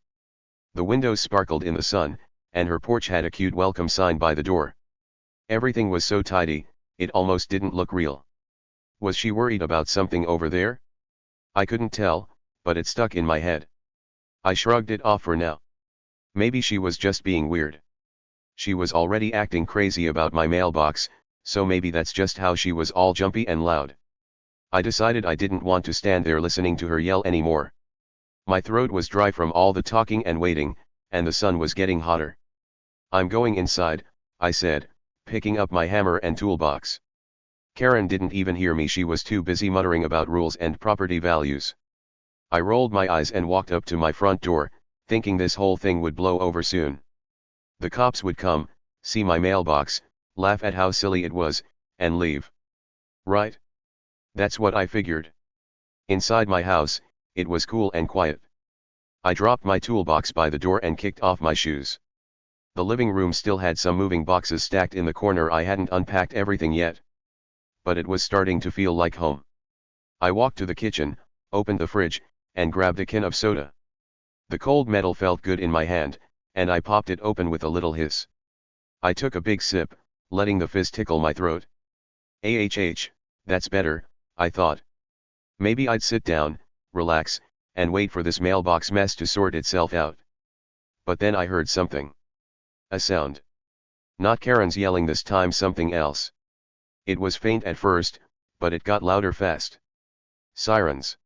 The windows sparkled in the sun, and her porch had a cute welcome sign by the door. Everything was so tidy, it almost didn't look real. Was she worried about something over there? I couldn't tell, but it stuck in my head. I shrugged it off for now. Maybe she was just being weird. She was already acting crazy about my mailbox, so maybe that's just how she was all jumpy and loud. I decided I didn't want to stand there listening to her yell anymore. My throat was dry from all the talking and waiting, and the sun was getting hotter. "I'm going inside," I said, picking up my hammer and toolbox. Karen didn't even hear me, she was too busy muttering about rules and property values. I rolled my eyes and walked up to my front door, thinking this whole thing would blow over soon. The cops would come, see my mailbox, laugh at how silly it was, and leave. Right? That's what I figured. Inside my house, it was cool and quiet. I dropped my toolbox by the door and kicked off my shoes. The living room still had some moving boxes stacked in the corner. I hadn't unpacked everything yet. But it was starting to feel like home. I walked to the kitchen, opened the fridge, and grabbed a can of soda. The cold metal felt good in my hand, and I popped it open with a little hiss. I took a big sip, letting the fizz tickle my throat. That's better, I thought. Maybe I'd sit down, relax, and wait for this mailbox mess to sort itself out. But then I heard something. A sound. Not Karen's yelling this time, something else. It was faint at first, but it got louder fast. Sirens.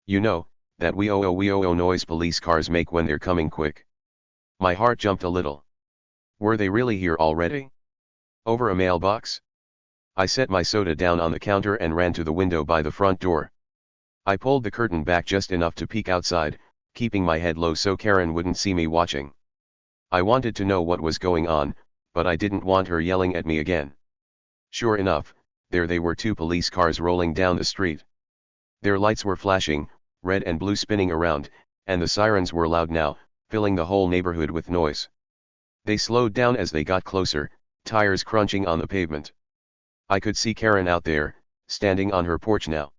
You know, that wee oh noise police cars make when they're coming quick. My heart jumped a little. Were they really here already? Over a mailbox? I set my soda down on the counter and ran to the window by the front door. I pulled the curtain back just enough to peek outside, keeping my head low so Karen wouldn't see me watching. I wanted to know what was going on, but I didn't want her yelling at me again. Sure enough, there they were, 2 police cars rolling down the street. Their lights were flashing, red and blue spinning around, and the sirens were loud now, filling the whole neighborhood with noise. They slowed down as they got closer, tires crunching on the pavement. I could see Karen out there, standing on her porch now.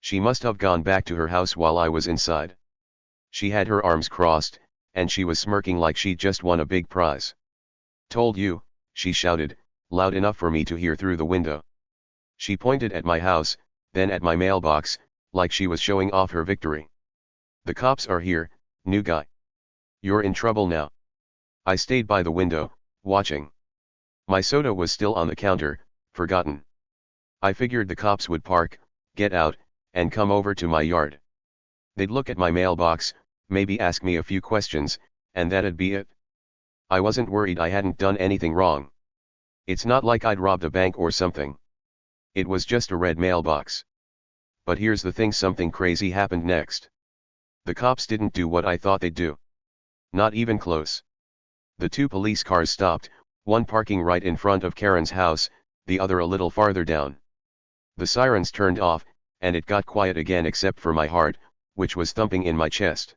She must have gone back to her house while I was inside. She had her arms crossed, and she was smirking like she'd just won a big prize. "Told you," she shouted, loud enough for me to hear through the window. She pointed at my house, then at my mailbox, like she was showing off her victory. "The cops are here, new guy. You're in trouble now." I stayed by the window, watching. My soda was still on the counter, forgotten. I figured the cops would park, get out, and come over to my yard. They'd look at my mailbox, maybe ask me a few questions, and that'd be it. I wasn't worried, I hadn't done anything wrong. It's not like I'd robbed a bank or something. It was just a red mailbox. But here's the thing, something crazy happened next. The cops didn't do what I thought they'd do. Not even close. The 2 police cars stopped, one parking right in front of Karen's house, the other a little farther down. The sirens turned off, and it got quiet again except for my heart, which was thumping in my chest.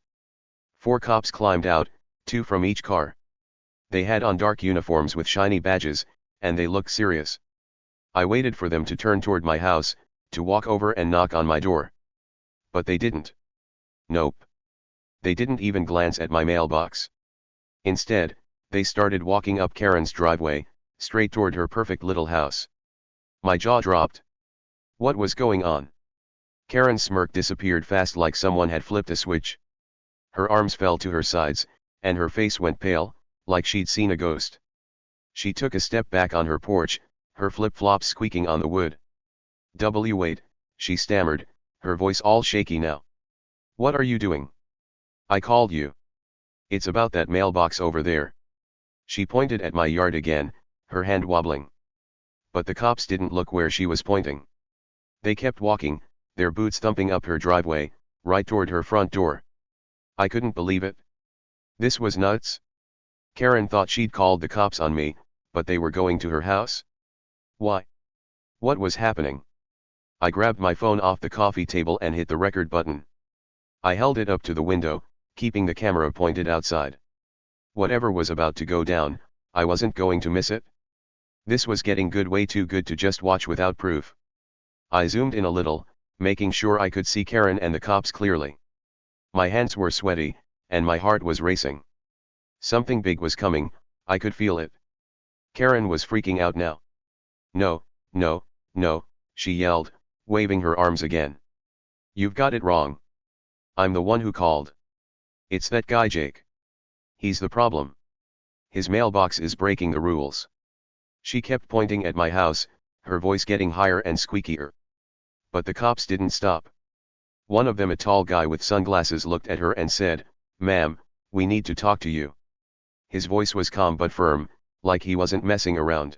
4 cops climbed out, 2 from each car. They had on dark uniforms with shiny badges, and they looked serious. I waited for them to turn toward my house, to walk over and knock on my door. But they didn't. Nope. They didn't even glance at my mailbox. Instead, they started walking up Karen's driveway, straight toward her perfect little house. My jaw dropped. What was going on? Karen's smirk disappeared fast like someone had flipped a switch. Her arms fell to her sides, and her face went pale, like she'd seen a ghost. She took a step back on her porch, her flip-flops squeaking on the wood. Wait, she stammered, her voice all shaky now. "What are you doing? I called you. It's about that mailbox over there." She pointed at my yard again, her hand wobbling. But the cops didn't look where she was pointing. They kept walking, their boots thumping up her driveway, right toward her front door. I couldn't believe it. This was nuts. Karen thought she'd called the cops on me, but they were going to her house? Why? What was happening? I grabbed my phone off the coffee table and hit the record button. I held it up to the window, keeping the camera pointed outside. Whatever was about to go down, I wasn't going to miss it. This was getting good, way too good to just watch without proof. I zoomed in a little, making sure I could see Karen and the cops clearly. My hands were sweaty, and my heart was racing. Something big was coming, I could feel it. Karen was freaking out now. "No, no, no," she yelled, waving her arms again. "You've got it wrong. I'm the one who called. It's that guy Jake. He's the problem. His mailbox is breaking the rules. She kept pointing at my house, her voice getting higher and squeakier. But the cops didn't stop. One of them, a tall guy with sunglasses, looked at her and said, "Ma'am, we need to talk to you." His voice was calm but firm, like he wasn't messing around.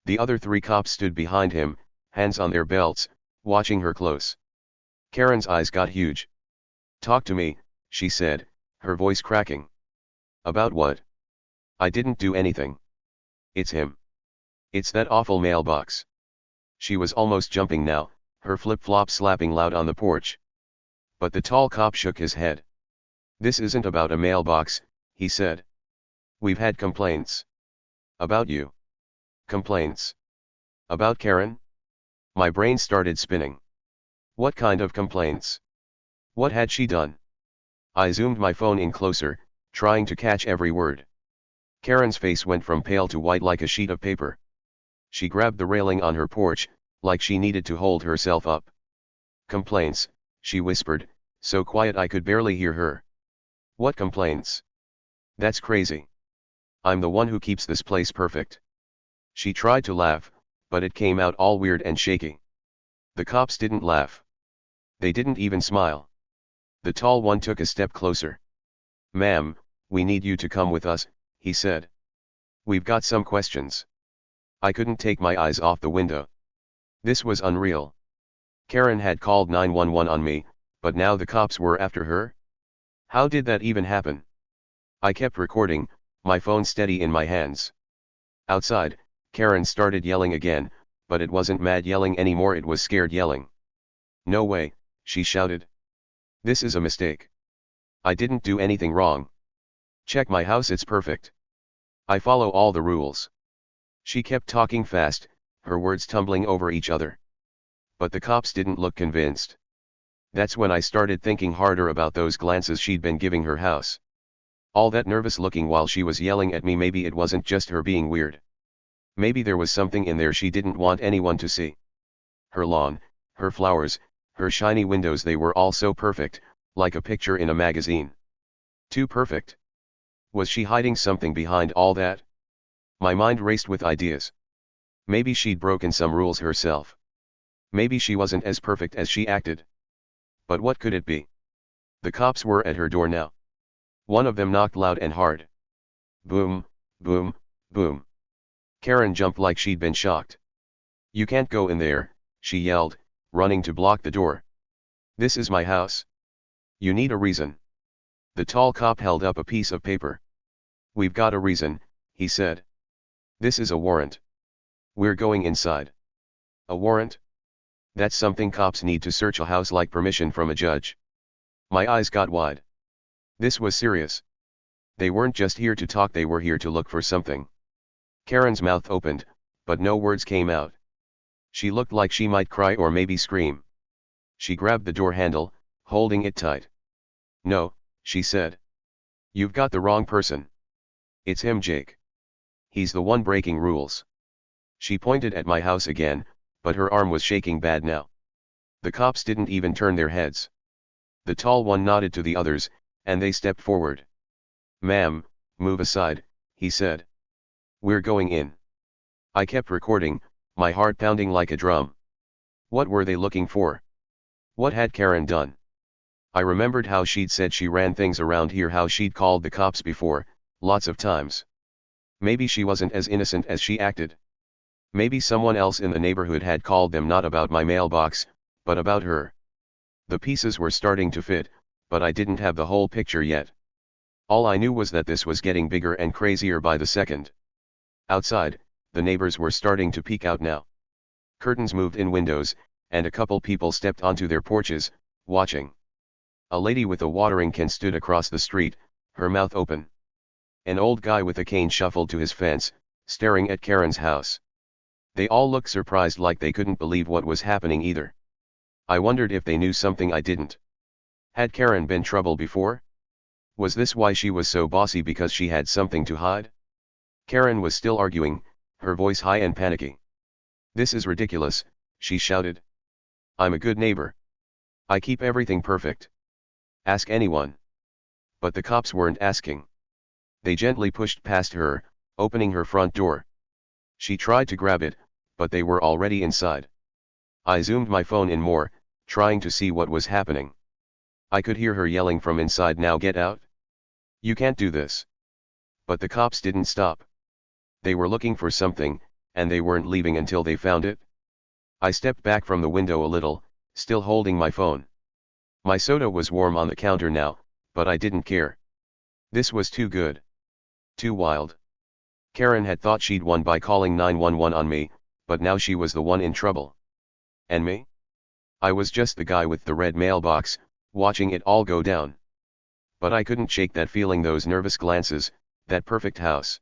The other 3 cops stood behind him, hands on their belts, watching her close. Karen's eyes got huge. "Talk to me," she said, her voice cracking. "About what?" "I didn't do anything. It's him. It's that awful mailbox." She was almost jumping now, her flip-flop slapping loud on the porch. But the tall cop shook his head. "This isn't about a mailbox," he said. "We've had complaints." "About you?" "Complaints? About Karen?" My brain started spinning. What kind of complaints? What had she done? I zoomed my phone in closer, trying to catch every word. Karen's face went from pale to white like a sheet of paper. She grabbed the railing on her porch, like she needed to hold herself up. "Complaints," she whispered, so quiet I could barely hear her. "What complaints? That's crazy. I'm the one who keeps this place perfect." She tried to laugh, but it came out all weird and shaky. The cops didn't laugh. They didn't even smile. The tall one took a step closer. "Ma'am, we need you to come with us," he said. "We've got some questions." I couldn't take my eyes off the window. This was unreal. Karen had called 911 on me, but now the cops were after her? How did that even happen? I kept recording, my phone steady in my hands. Outside, Karen started yelling again, but it wasn't mad yelling anymore, it was scared yelling. "No way," she shouted. "This is a mistake. I didn't do anything wrong. Check my house, it's perfect. I follow all the rules." She kept talking fast, her words tumbling over each other. But the cops didn't look convinced. That's when I started thinking harder about those glances she'd been giving her house. All that nervous looking while she was yelling at me. Maybe it wasn't just her being weird. Maybe there was something in there she didn't want anyone to see. Her lawn, her flowers, her shiny windows, they were all so perfect, like a picture in a magazine. Too perfect. Was she hiding something behind all that? My mind raced with ideas. Maybe she'd broken some rules herself. Maybe she wasn't as perfect as she acted. But what could it be? The cops were at her door now. One of them knocked loud and hard. Boom, boom, boom. Karen jumped like she'd been shocked. "You can't go in there," she yelled, running to block the door. "This is my house. You need a reason." The tall cop held up a piece of paper. "We've got a reason," he said. "This is a warrant. We're going inside." "A warrant? That's something cops need to search a house like permission from a judge." My eyes got wide. This was serious. They weren't just here to talk, they were here to look for something. Karen's mouth opened, but no words came out. She looked like she might cry or maybe scream. She grabbed the door handle, holding it tight. "No," she said. "You've got the wrong person. It's him, Jake. He's the one breaking rules." She pointed at my house again, but her arm was shaking bad now. The cops didn't even turn their heads. The tall one nodded to the others, and they stepped forward. "Ma'am, move aside," he said. "We're going in." I kept recording, my heart pounding like a drum. What were they looking for? What had Karen done? I remembered how she'd said she ran things around here, how she'd called the cops before, lots of times. Maybe she wasn't as innocent as she acted. Maybe someone else in the neighborhood had called them, not about my mailbox, but about her. The pieces were starting to fit, but I didn't have the whole picture yet. All I knew was that this was getting bigger and crazier by the second. Outside, the neighbors were starting to peek out now. Curtains moved in windows, and a couple people stepped onto their porches, watching. A lady with a watering can stood across the street, her mouth open. An old guy with a cane shuffled to his fence, staring at Karen's house. They all looked surprised, like they couldn't believe what was happening either. I wondered if they knew something I didn't. Had Karen been trouble before? Was this why she was so bossy, because she had something to hide? Karen was still arguing, her voice high and panicky. "This is ridiculous," she shouted. "I'm a good neighbor. I keep everything perfect. Ask anyone." But the cops weren't asking. They gently pushed past her, opening her front door. She tried to grab it, but they were already inside. I zoomed my phone in more, trying to see what was happening. I could hear her yelling from inside, "Now get out. You can't do this." But the cops didn't stop. They were looking for something, and they weren't leaving until they found it. I stepped back from the window a little, still holding my phone. My soda was warm on the counter now, but I didn't care. This was too good. Too wild. Karen had thought she'd won by calling 911 on me, but now she was the one in trouble. And me? I was just the guy with the red mailbox, watching it all go down. But I couldn't shake that feeling, those nervous glances, that perfect house.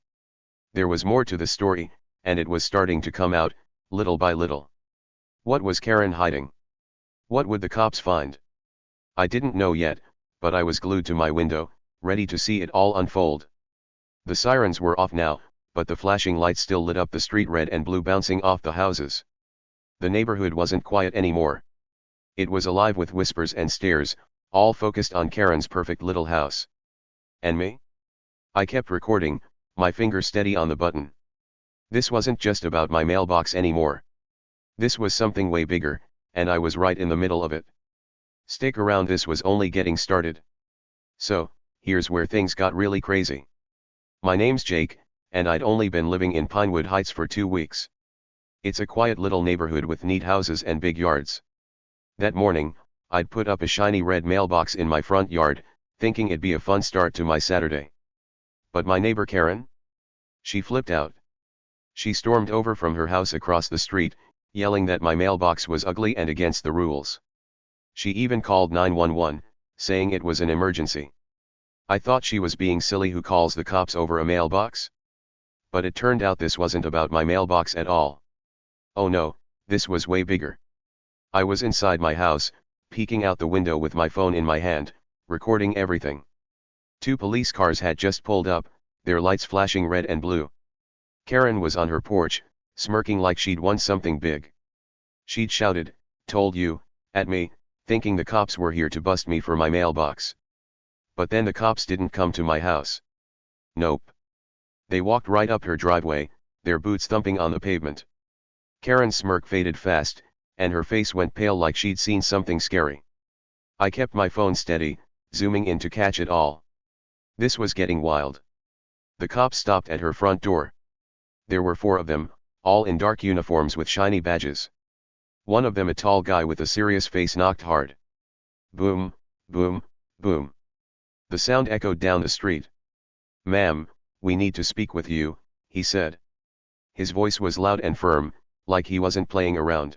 There was more to the story, and it was starting to come out, little by little. What was Karen hiding? What would the cops find? I didn't know yet, but I was glued to my window, ready to see it all unfold. The sirens were off now, but the flashing lights still lit up the street, red and blue, bouncing off the houses. The neighborhood wasn't quiet anymore. It was alive with whispers and stares, all focused on Karen's perfect little house. And me? I kept recording, my finger steady on the button. This wasn't just about my mailbox anymore. This was something way bigger, and I was right in the middle of it. Stick around, this was only getting started. So, here's where things got really crazy. My name's Jake, and I'd only been living in Pinewood Heights for 2 weeks. It's a quiet little neighborhood with neat houses and big yards. That morning, I'd put up a shiny red mailbox in my front yard, thinking it'd be a fun start to my Saturday. But my neighbor Karen? She flipped out. She stormed over from her house across the street, yelling that my mailbox was ugly and against the rules. She even called 911, saying it was an emergency. I thought she was being silly. Who calls the cops over a mailbox? But it turned out this wasn't about my mailbox at all. Oh no, this was way bigger. I was inside my house, peeking out the window with my phone in my hand, recording everything. 2 police cars had just pulled up, their lights flashing red and blue. Karen was on her porch, smirking like she'd won something big. She'd shouted, "Told you," at me, thinking the cops were here to bust me for my mailbox. But then the cops didn't come to my house. Nope. They walked right up her driveway, their boots thumping on the pavement. Karen's smirk faded fast, and her face went pale like she'd seen something scary. I kept my phone steady, zooming in to catch it all. This was getting wild. The cops stopped at her front door. There were 4 of them, all in dark uniforms with shiny badges. One of them, a tall guy with a serious face, knocked hard. Boom, boom, boom. The sound echoed down the street. "Ma'am, we need to speak with you," he said. His voice was loud and firm, like he wasn't playing around.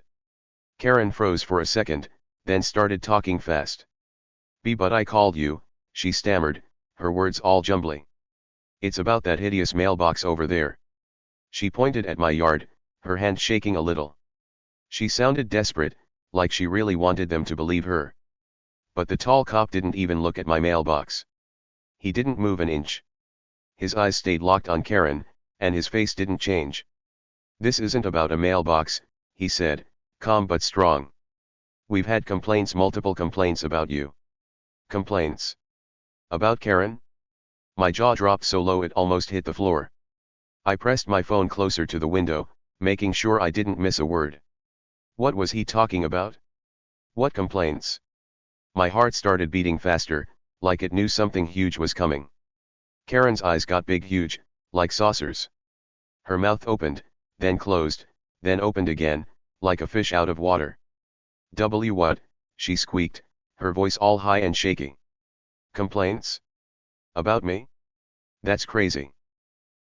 Karen froze for a second, then started talking fast. But I called you," she stammered, her words all jumbly. "It's about that hideous mailbox over there." She pointed at my yard, her hand shaking a little. She sounded desperate, like she really wanted them to believe her. But the tall cop didn't even look at my mailbox. He didn't move an inch. His eyes stayed locked on Karen, and his face didn't change. "This isn't about a mailbox," he said, calm but strong. "We've had complaints, multiple complaints about you." "Complaints? About Karen?" My jaw dropped so low it almost hit the floor. I pressed my phone closer to the window, making sure I didn't miss a word. What was he talking about? What complaints? My heart started beating faster, like it knew something huge was coming. Karen's eyes got big, huge, like saucers. Her mouth opened, then closed, then opened again, like a fish out of water. What?" she squeaked, her voice all high and shaky. "Complaints? About me? That's crazy."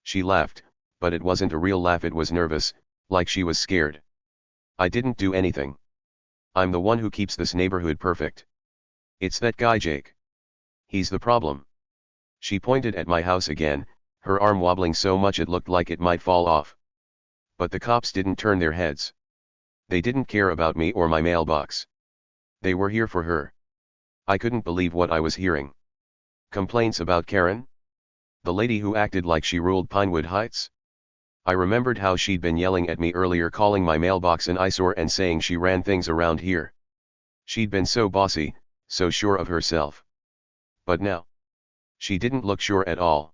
She laughed, but it wasn't a real laugh, it was nervous, like she was scared. "I didn't do anything. I'm the one who keeps this neighborhood perfect. It's that guy Jake. He's the problem." She pointed at my house again, her arm wobbling so much it looked like it might fall off. But the cops didn't turn their heads. They didn't care about me or my mailbox. They were here for her. I couldn't believe what I was hearing. Complaints about Karen? The lady who acted like she ruled Pinewood Heights? I remembered how she'd been yelling at me earlier, calling my mailbox an eyesore and saying she ran things around here. She'd been so bossy, so sure of herself. But now, she didn't look sure at all.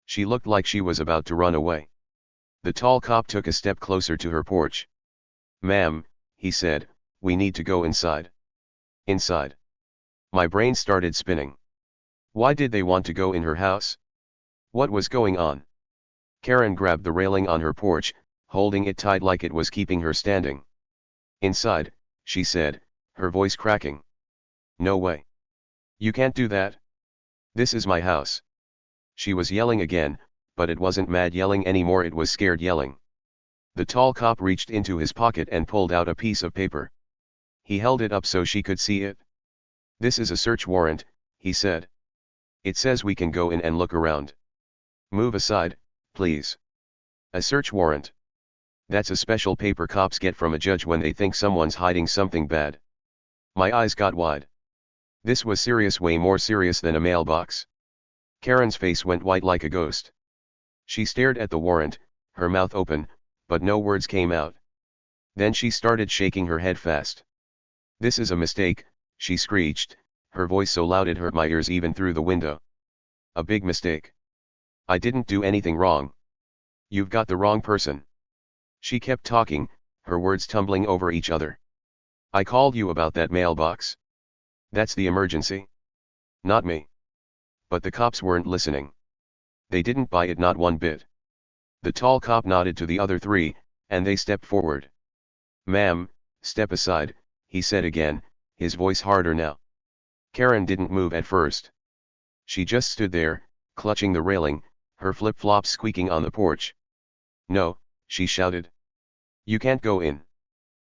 She looked like she was about to run away. The tall cop took a step closer to her porch. "Ma'am," he said, "we need to go inside." Inside? My brain started spinning. Why did they want to go in her house? What was going on? Karen grabbed the railing on her porch, holding it tight like it was keeping her standing. "Inside," she said, her voice cracking. "No way. You can't do that. This is my house." She was yelling again, but it wasn't mad yelling anymore, it was scared yelling. The tall cop reached into his pocket and pulled out a piece of paper. He held it up so she could see it. "This is a search warrant," he said. "It says we can go in and look around. Move aside, please." A search warrant. That's a special paper cops get from a judge when they think someone's hiding something bad. My eyes got wide. This was serious, way more serious than a mailbox. Karen's face went white like a ghost. She stared at the warrant, her mouth open, but no words came out. Then she started shaking her head fast. "This is a mistake," she screeched, her voice so loud it hurt my ears even through the window. "A big mistake. I didn't do anything wrong. You've got the wrong person." She kept talking, her words tumbling over each other. "I called you about that mailbox. That's the emergency. Not me." But the cops weren't listening. They didn't buy it, not one bit. The tall cop nodded to the other three, and they stepped forward. "Ma'am, step aside," he said again, his voice harder now. Karen didn't move at first. She just stood there, clutching the railing, her flip-flops squeaking on the porch. "No," she shouted. "You can't go in.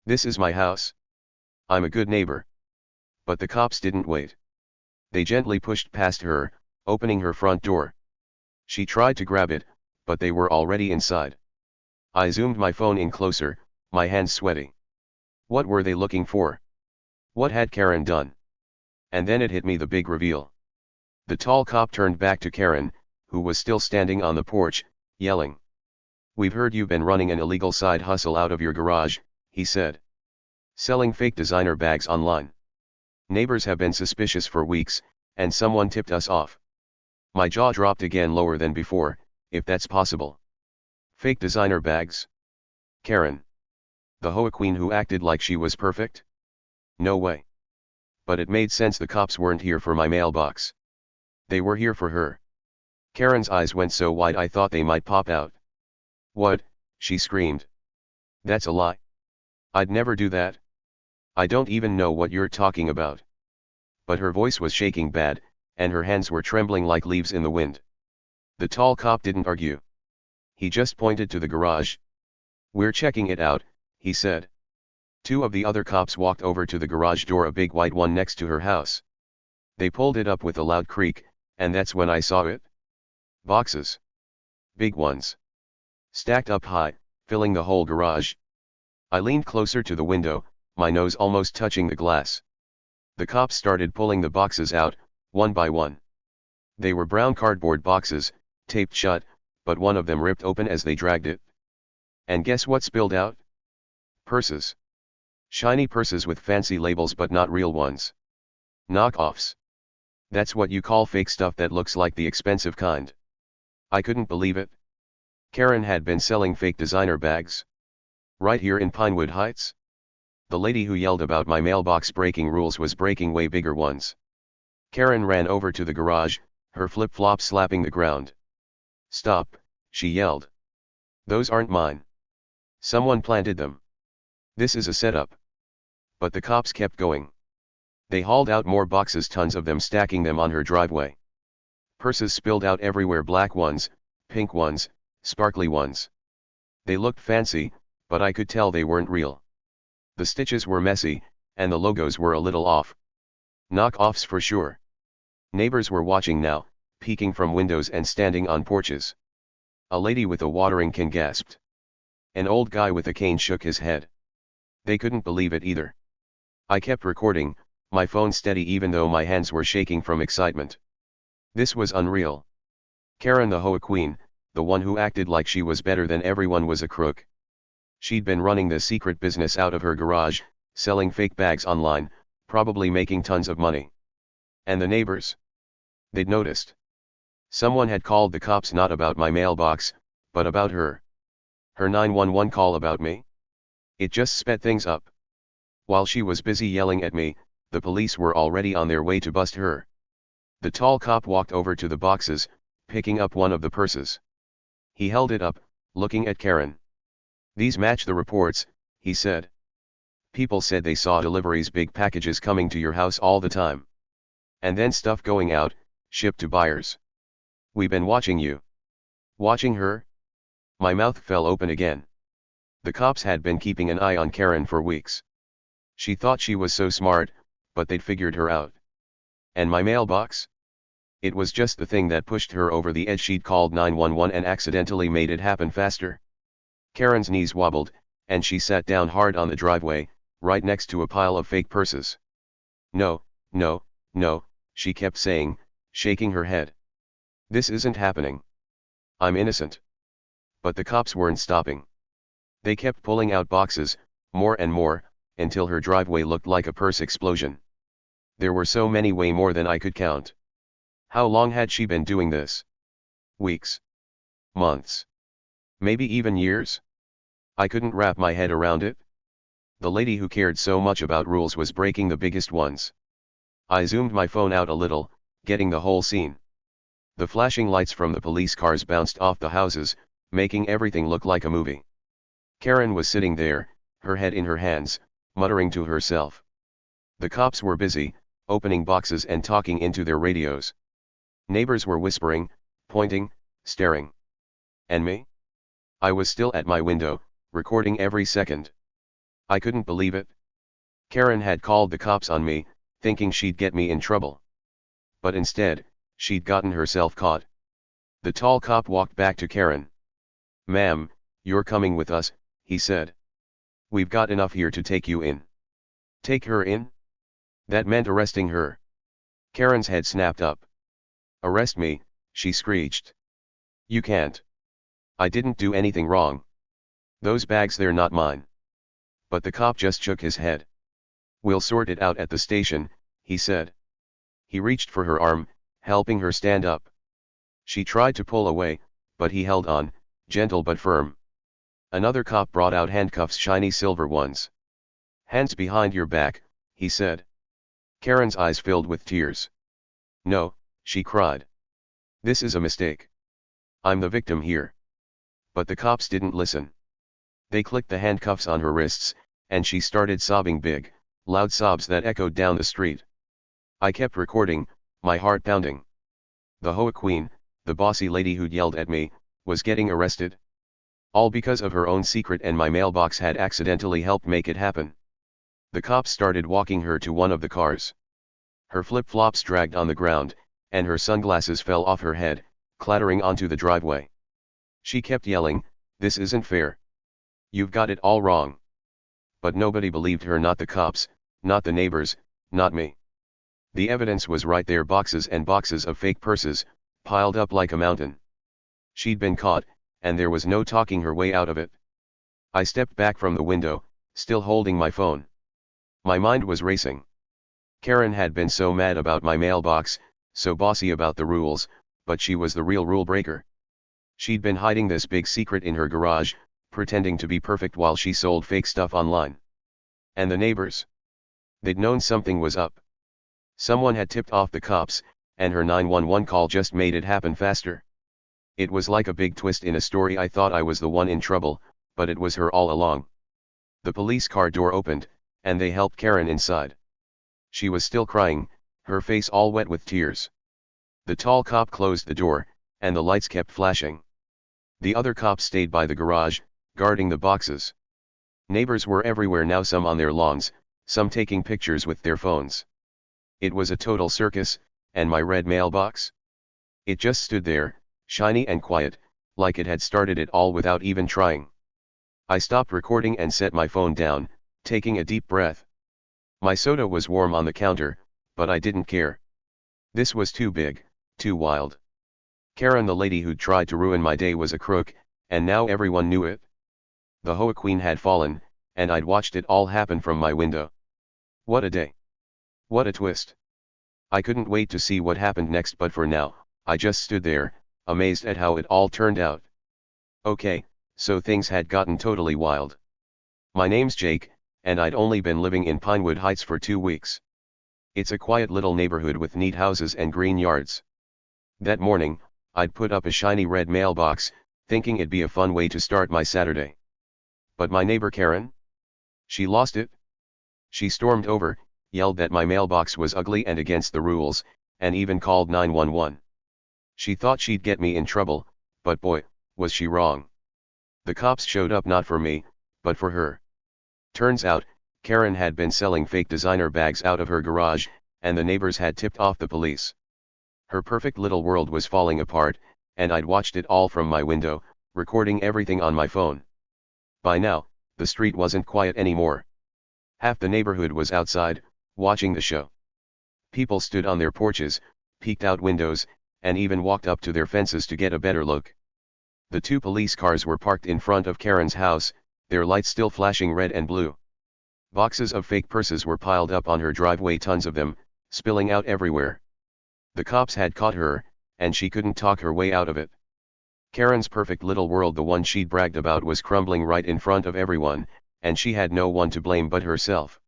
This is my house. I'm a good neighbor." But the cops didn't wait. They gently pushed past her, opening her front door. She tried to grab it, but they were already inside. I zoomed my phone in closer, my hands sweaty. What were they looking for? What had Karen done? And then it hit me, the big reveal. The tall cop turned back to Karen, who was still standing on the porch, yelling. "We've heard you've been running an illegal side hustle out of your garage," he said. "Selling fake designer bags online. Neighbors have been suspicious for weeks, and someone tipped us off." My jaw dropped again, lower than before, if that's possible. Fake designer bags? Karen? The HOA queen who acted like she was perfect? No way. But it made sense, the cops weren't here for my mailbox. They were here for her. Karen's eyes went so wide I thought they might pop out. "What?" she screamed. "That's a lie. I'd never do that. I don't even know what you're talking about." But her voice was shaking bad, and her hands were trembling like leaves in the wind. The tall cop didn't argue. He just pointed to the garage. "We're checking it out," he said. Two of the other cops walked over to the garage door, a big white one next to her house. They pulled it up with a loud creak, and that's when I saw it. Boxes. Big ones. Stacked up high, filling the whole garage. I leaned closer to the window, my nose almost touching the glass. The cops started pulling the boxes out, one by one. They were brown cardboard boxes, taped shut, but one of them ripped open as they dragged it. And guess what spilled out? Purses. Shiny purses with fancy labels but not real ones. Knockoffs. That's what you call fake stuff that looks like the expensive kind. I couldn't believe it. Karen had been selling fake designer bags. Right here in Pinewood Heights. The lady who yelled about my mailbox breaking rules was breaking way bigger ones. Karen ran over to the garage, her flip-flops slapping the ground. "Stop," she yelled. "Those aren't mine. Someone planted them. This is a setup." But the cops kept going. They hauled out more boxes, tons of them, stacking them on her driveway. Purses spilled out everywhere, black ones, pink ones, sparkly ones. They looked fancy, but I could tell they weren't real. The stitches were messy, and the logos were a little off. Knockoffs for sure. Neighbors were watching now, peeking from windows and standing on porches. A lady with a watering can gasped. An old guy with a cane shook his head. They couldn't believe it either. I kept recording, my phone steady even though my hands were shaking from excitement. This was unreal. Karen, the HOA queen, the one who acted like she was better than everyone, was a crook. She'd been running the secret business out of her garage, selling fake bags online, probably making tons of money. And the neighbors? They'd noticed. Someone had called the cops not about my mailbox, but about her. Her 911 call about me? It just sped things up. While she was busy yelling at me, the police were already on their way to bust her. The tall cop walked over to the boxes, picking up one of the purses. He held it up, looking at Karen. "These match the reports," he said. "People said they saw deliveries, big packages coming to your house all the time. And then stuff going out, shipped to buyers. We've been watching you." Watching her? My mouth fell open again. The cops had been keeping an eye on Karen for weeks. She thought she was so smart, but they'd figured her out. And my mailbox? It was just the thing that pushed her over the edge. She'd called 911 and accidentally made it happen faster. Karen's knees wobbled, and she sat down hard on the driveway, right next to a pile of fake purses. "No, no, no," she kept saying, shaking her head. "This isn't happening. I'm innocent." But the cops weren't stopping. They kept pulling out boxes, more and more, until her driveway looked like a purse explosion. There were so many, way more than I could count. How long had she been doing this? Weeks? Months? Maybe even years? I couldn't wrap my head around it. The lady who cared so much about rules was breaking the biggest ones. I zoomed my phone out a little, getting the whole scene. The flashing lights from the police cars bounced off the houses, making everything look like a movie. Karen was sitting there, her head in her hands, muttering to herself. The cops were busy, opening boxes and talking into their radios. Neighbors were whispering, pointing, staring. And me? I was still at my window, recording every second. I couldn't believe it. Karen had called the cops on me, thinking she'd get me in trouble. But instead, she'd gotten herself caught. The tall cop walked back to Karen. "Ma'am, you're coming with us," he said. "We've got enough here to take you in." Take her in? That meant arresting her. Karen's head snapped up. "Arrest me," she screeched. "You can't. I didn't do anything wrong. Those bags, they're not mine." But the cop just shook his head. "We'll sort it out at the station," he said. He reached for her arm, helping her stand up. She tried to pull away, but he held on, gentle but firm. Another cop brought out handcuffs, shiny silver ones. "Hands behind your back," he said. Karen's eyes filled with tears. "No," she cried. "This is a mistake. I'm the victim here." But the cops didn't listen. They clicked the handcuffs on her wrists, and she started sobbing, big, loud sobs that echoed down the street. I kept recording, my heart pounding. The HOA queen, the bossy lady who'd yelled at me, was getting arrested. All because of her own secret, and my mailbox had accidentally helped make it happen. The cops started walking her to one of the cars. Her flip-flops dragged on the ground, and her sunglasses fell off her head, clattering onto the driveway. She kept yelling, "This isn't fair. You've got it all wrong." But nobody believed her, not the cops, not the neighbors, not me. The evidence was right there, boxes and boxes of fake purses, piled up like a mountain. She'd been caught, and there was no talking her way out of it. I stepped back from the window, still holding my phone. My mind was racing. Karen had been so mad about my mailbox, so bossy about the rules, but she was the real rule breaker. She'd been hiding this big secret in her garage, pretending to be perfect while she sold fake stuff online. And the neighbors? They'd known something was up. Someone had tipped off the cops, and her 911 call just made it happen faster. It was like a big twist in a story. I thought I was the one in trouble, but it was her all along. The police car door opened, and they helped Karen inside. She was still crying, her face all wet with tears. The tall cop closed the door, and the lights kept flashing. The other cops stayed by the garage, guarding the boxes. Neighbors were everywhere now, some on their lawns, some taking pictures with their phones. It was a total circus, and my red mailbox? It just stood there, shiny and quiet, like it had started it all without even trying. I stopped recording and set my phone down, taking a deep breath. My soda was warm on the counter, but I didn't care. This was too big, too wild. Karen, the lady who'd tried to ruin my day, was a crook, and now everyone knew it. The HOA queen had fallen, and I'd watched it all happen from my window. What a day. What a twist. I couldn't wait to see what happened next, but for now, I just stood there, amazed at how it all turned out. Okay, so things had gotten totally wild. My name's Jake, and I'd only been living in Pinewood Heights for 2 weeks. It's a quiet little neighborhood with neat houses and green yards. That morning, I'd put up a shiny red mailbox, thinking it'd be a fun way to start my Saturday. But my neighbor Karen? She lost it. She stormed over, yelled that my mailbox was ugly and against the rules, and even called 911. She thought she'd get me in trouble, but boy, was she wrong. The cops showed up not for me, but for her. Turns out, Karen had been selling fake designer bags out of her garage, and the neighbors had tipped off the police. Her perfect little world was falling apart, and I'd watched it all from my window, recording everything on my phone. By now, the street wasn't quiet anymore. Half the neighborhood was outside, watching the show. People stood on their porches, peeked out windows, and even walked up to their fences to get a better look. The 2 police cars were parked in front of Karen's house, their lights still flashing red and blue. Boxes of fake purses were piled up on her driveway, tons of them, spilling out everywhere. The cops had caught her, and she couldn't talk her way out of it. Karen's perfect little world, the one she'd bragged about, was crumbling right in front of everyone, and she had no one to blame but herself.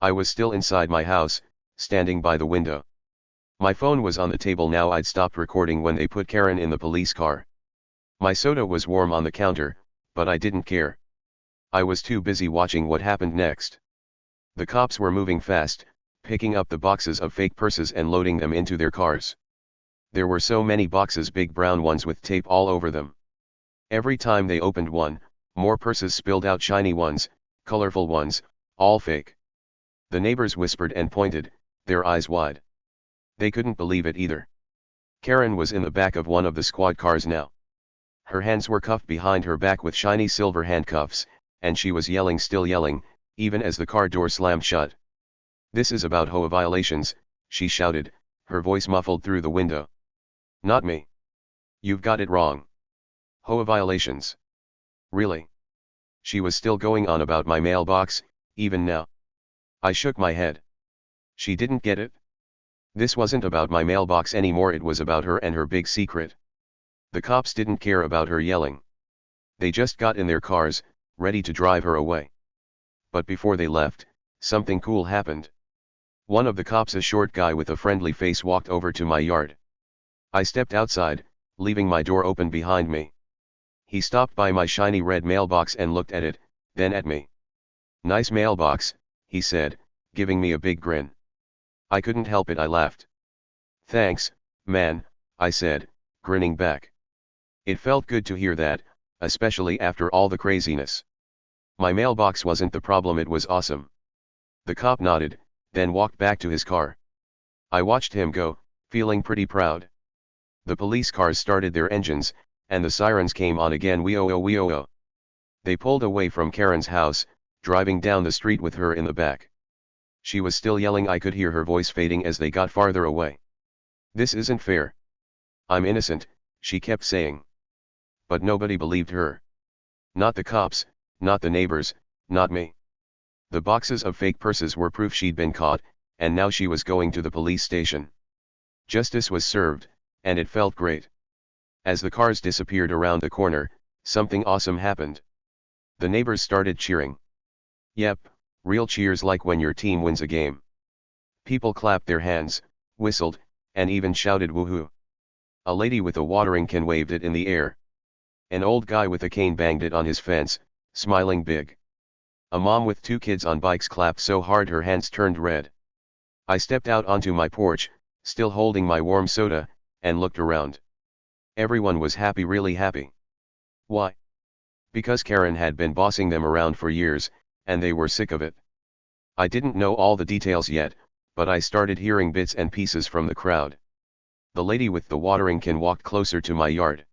I was still inside my house, standing by the window. My phone was on the table now. I'd stopped recording when they put Karen in the police car. My soda was warm on the counter, but I didn't care. I was too busy watching what happened next. The cops were moving fast, picking up the boxes of fake purses and loading them into their cars. There were so many boxes, big brown ones with tape all over them. Every time they opened one, more purses spilled out, shiny ones, colorful ones, all fake. The neighbors whispered and pointed, their eyes wide. They couldn't believe it either. Karen was in the back of one of the squad cars now. Her hands were cuffed behind her back with shiny silver handcuffs, and she was yelling, still yelling, even as the car door slammed shut. "This is about HOA violations," she shouted, her voice muffled through the window. "Not me. You've got it wrong. HOA violations. Really?" She was still going on about my mailbox, even now. I shook my head. She didn't get it. This wasn't about my mailbox anymore, it was about her and her big secret. The cops didn't care about her yelling. They just got in their cars, ready to drive her away. But before they left, something cool happened. One of the cops, a short guy with a friendly face, walked over to my yard. I stepped outside, leaving my door open behind me. He stopped by my shiny red mailbox and looked at it, then at me. "Nice mailbox," he said, giving me a big grin. I couldn't help it, I laughed. "Thanks, man," I said, grinning back. It felt good to hear that, especially after all the craziness. My mailbox wasn't the problem, it was awesome. The cop nodded, then walked back to his car. I watched him go, feeling pretty proud. The police cars started their engines, and the sirens came on again. Wee-oh-oh, wee-oh-oh. They pulled away from Karen's house, driving down the street with her in the back. She was still yelling. I could hear her voice fading as they got farther away. "This isn't fair. I'm innocent," she kept saying. But nobody believed her. Not the cops, not the neighbors, not me. The boxes of fake purses were proof she'd been caught, and now she was going to the police station. Justice was served, and it felt great. As the cars disappeared around the corner, something awesome happened. The neighbors started cheering. Yep, real cheers, like when your team wins a game. People clapped their hands, whistled, and even shouted woohoo. A lady with a watering can waved it in the air. An old guy with a cane banged it on his fence, smiling big. A mom with 2 kids on bikes clapped so hard her hands turned red. I stepped out onto my porch, still holding my warm soda, and looked around. Everyone was happy, really happy. Why? Because Karen had been bossing them around for years, and they were sick of it. I didn't know all the details yet, but I started hearing bits and pieces from the crowd. The lady with the watering can walked closer to my yard.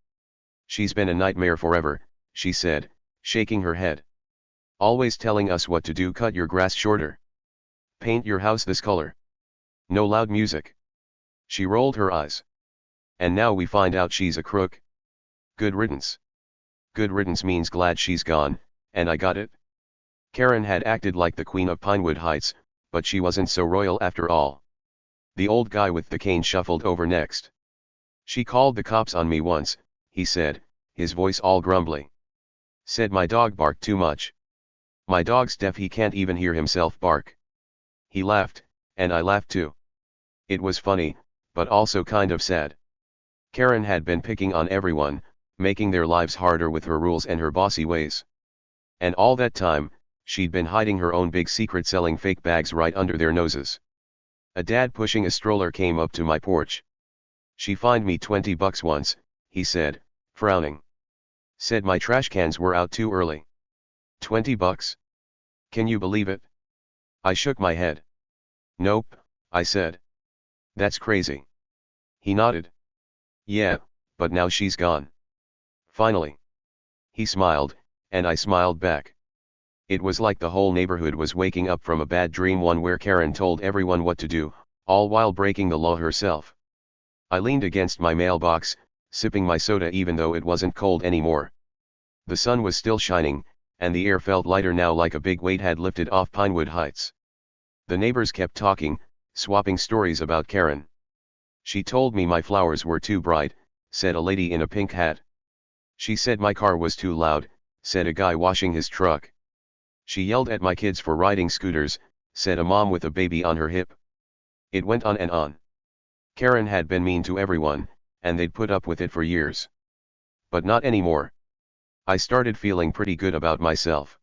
"She's been a nightmare forever," she said, shaking her head. "Always telling us what to do: cut your grass shorter. Paint your house this color. No loud music." She rolled her eyes. "And now we find out she's a crook. Good riddance." Good riddance means glad she's gone, and I got it. Karen had acted like the queen of Pinewood Heights, but she wasn't so royal after all. The old guy with the cane shuffled over next. She called the cops on me once, he said, his voice all grumbly. Said my dog barked too much. My dog's deaf, he can't even hear himself bark. He laughed, and I laughed too. It was funny, but also kind of sad. Karen had been picking on everyone, making their lives harder with her rules and her bossy ways. And all that time, she'd been hiding her own big secret, selling fake bags right under their noses. A dad pushing a stroller came up to my porch. She fined me $20 once, he said, frowning. Said my trash cans were out too early. $20? Can you believe it? I shook my head. Nope, I said. That's crazy. He nodded. Yeah, but now she's gone. Finally. He smiled, and I smiled back. It was like the whole neighborhood was waking up from a bad dream, one where Karen told everyone what to do, all while breaking the law herself. I leaned against my mailbox, sipping my soda even though it wasn't cold anymore. The sun was still shining, and the air felt lighter now, like a big weight had lifted off Pinewood Heights. The neighbors kept talking, swapping stories about Karen. She told me my flowers were too bright, said a lady in a pink hat. She said my car was too loud, said a guy washing his truck. She yelled at my kids for riding scooters, said a mom with a baby on her hip. It went on and on. Karen had been mean to everyone, and they'd put up with it for years. But not anymore. I started feeling pretty good about myself.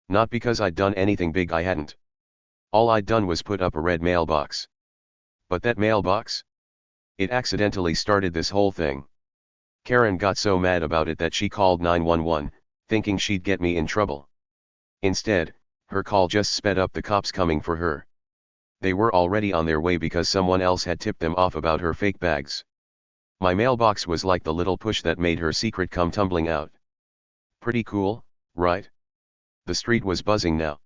Not because I'd done anything big, I hadn't. All I'd done was put up a red mailbox. But that mailbox? It accidentally started this whole thing. Karen got so mad about it that she called 911, thinking she'd get me in trouble. Instead, her call just sped up the cops coming for her. They were already on their way because someone else had tipped them off about her fake bags. My mailbox was like the little push that made her secret come tumbling out. Pretty cool, right? The street was buzzing now.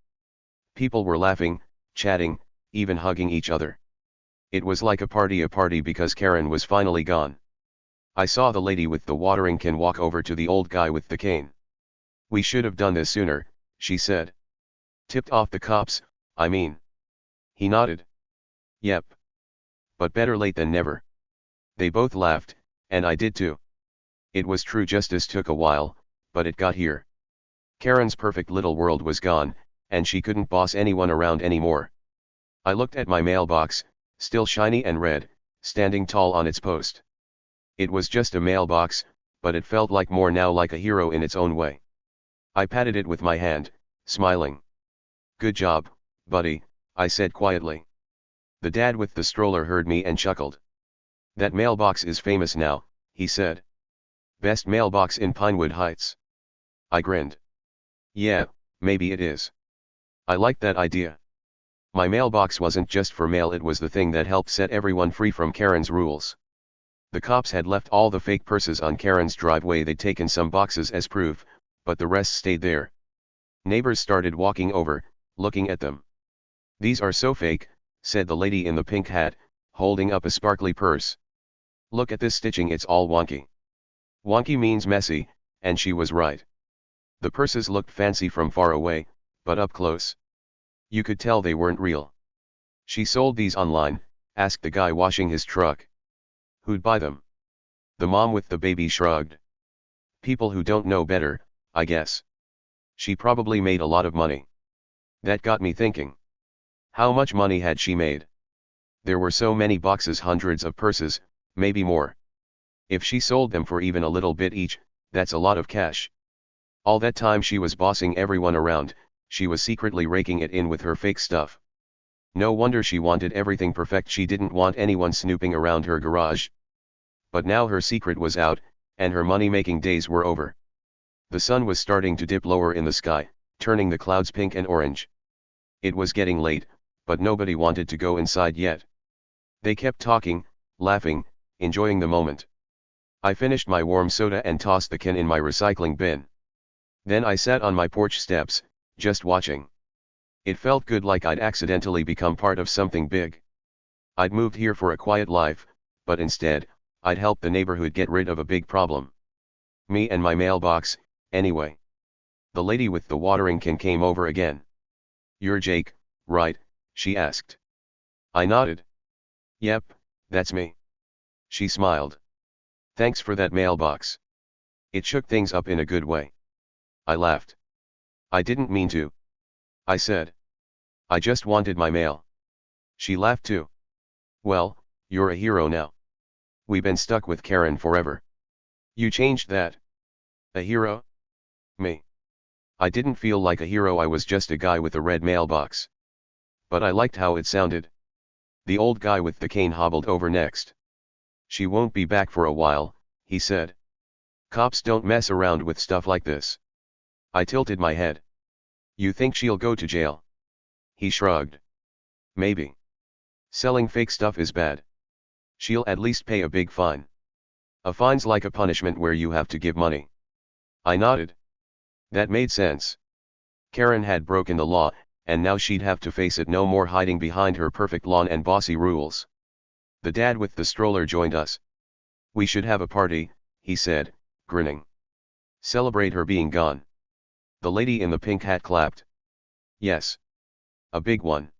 People were laughing, chatting, even hugging each other. It was like a party because Karen was finally gone. I saw the lady with the watering can walk over to the old guy with the cane. We should have done this sooner, she said. Tipped off the cops, I mean. He nodded. Yep. But better late than never. They both laughed, and I did too. It was true, justice took a while, but it got here. Karen's perfect little world was gone, and she couldn't boss anyone around anymore. I looked at my mailbox, still shiny and red, standing tall on its post. It was just a mailbox, but it felt like more now, like a hero in its own way. I patted it with my hand, smiling. Good job, buddy, I said quietly. The dad with the stroller heard me and chuckled. That mailbox is famous now, he said. Best mailbox in Pinewood Heights. I grinned. Yeah, maybe it is. I liked that idea. My mailbox wasn't just for mail, it was the thing that helped set everyone free from Karen's rules. The cops had left all the fake purses on Karen's driveway. They'd taken some boxes as proof, but the rest stayed there. Neighbors started walking over, looking at them. These are so fake, said the lady in the pink hat, holding up a sparkly purse. Look at this stitching, it's all wonky. Wonky means messy, and she was right. The purses looked fancy from far away, but up close, you could tell they weren't real. She sold these online, asked the guy washing his truck. Who'd buy them? The mom with the baby shrugged. People who don't know better, I guess. She probably made a lot of money. That got me thinking. How much money had she made? There were so many boxes, hundreds of purses, maybe more. If she sold them for even a little bit each, that's a lot of cash. All that time she was bossing everyone around, she was secretly raking it in with her fake stuff. No wonder she wanted everything perfect. She didn't want anyone snooping around her garage. But now her secret was out, and her money-making days were over. The sun was starting to dip lower in the sky, turning the clouds pink and orange. It was getting late, but nobody wanted to go inside yet. They kept talking, laughing, enjoying the moment. I finished my warm soda and tossed the can in my recycling bin. Then I sat on my porch steps, just watching. It felt good, like I'd accidentally become part of something big. I'd moved here for a quiet life, but instead, I'd helped the neighborhood get rid of a big problem. Me and my mailbox, anyway. The lady with the watering can came over again. You're Jake, right? She asked. I nodded. Yep, that's me. She smiled. Thanks for that mailbox. It shook things up in a good way. I laughed. I didn't mean to. I said. I just wanted my mail. She laughed too. Well, you're a hero now. We've been stuck with Karen forever. You changed that. A hero? Me. I didn't feel like a hero, I was just a guy with a red mailbox. But I liked how it sounded. The old guy with the cane hobbled over next. She won't be back for a while, he said. Cops don't mess around with stuff like this. I tilted my head. You think she'll go to jail? He shrugged. Maybe. Selling fake stuff is bad. She'll at least pay a big fine. A fine's like a punishment where you have to give money. I nodded. That made sense. Karen had broken the law, and now she'd have to face it, no more hiding behind her perfect lawn and bossy rules. The dad with the stroller joined us. We should have a party, he said, grinning. Celebrate her being gone. The lady in the pink hat clapped. Yes. A big one.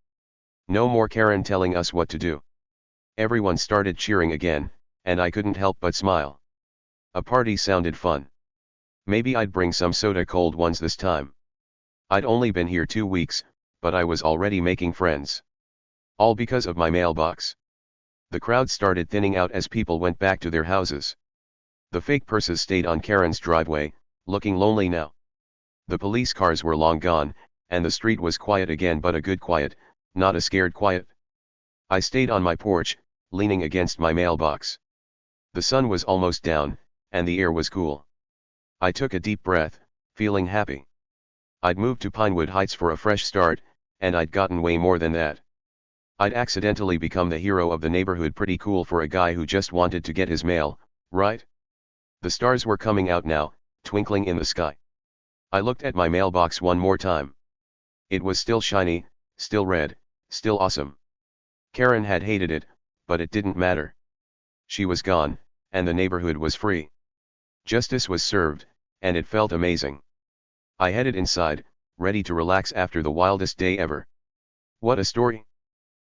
No more Karen telling us what to do. Everyone started cheering again, and I couldn't help but smile. A party sounded fun. Maybe I'd bring some soda cold ones this time. I'd only been here 2 weeks, but I was already making friends. All because of my mailbox. The crowd started thinning out as people went back to their houses. The fake purses stayed on Karen's driveway, looking lonely now. The police cars were long gone, and the street was quiet again, but a good quiet, not a scared quiet. I stayed on my porch, leaning against my mailbox. The sun was almost down, and the air was cool. I took a deep breath, feeling happy. I'd moved to Pinewood Heights for a fresh start, and I'd gotten way more than that. I'd accidentally become the hero of the neighborhood, pretty cool for a guy who just wanted to get his mail, right? The stars were coming out now, twinkling in the sky. I looked at my mailbox one more time. It was still shiny, still red, still awesome. Karen had hated it, but it didn't matter. She was gone, and the neighborhood was free. Justice was served, and it felt amazing. I headed inside, ready to relax after the wildest day ever. What a story!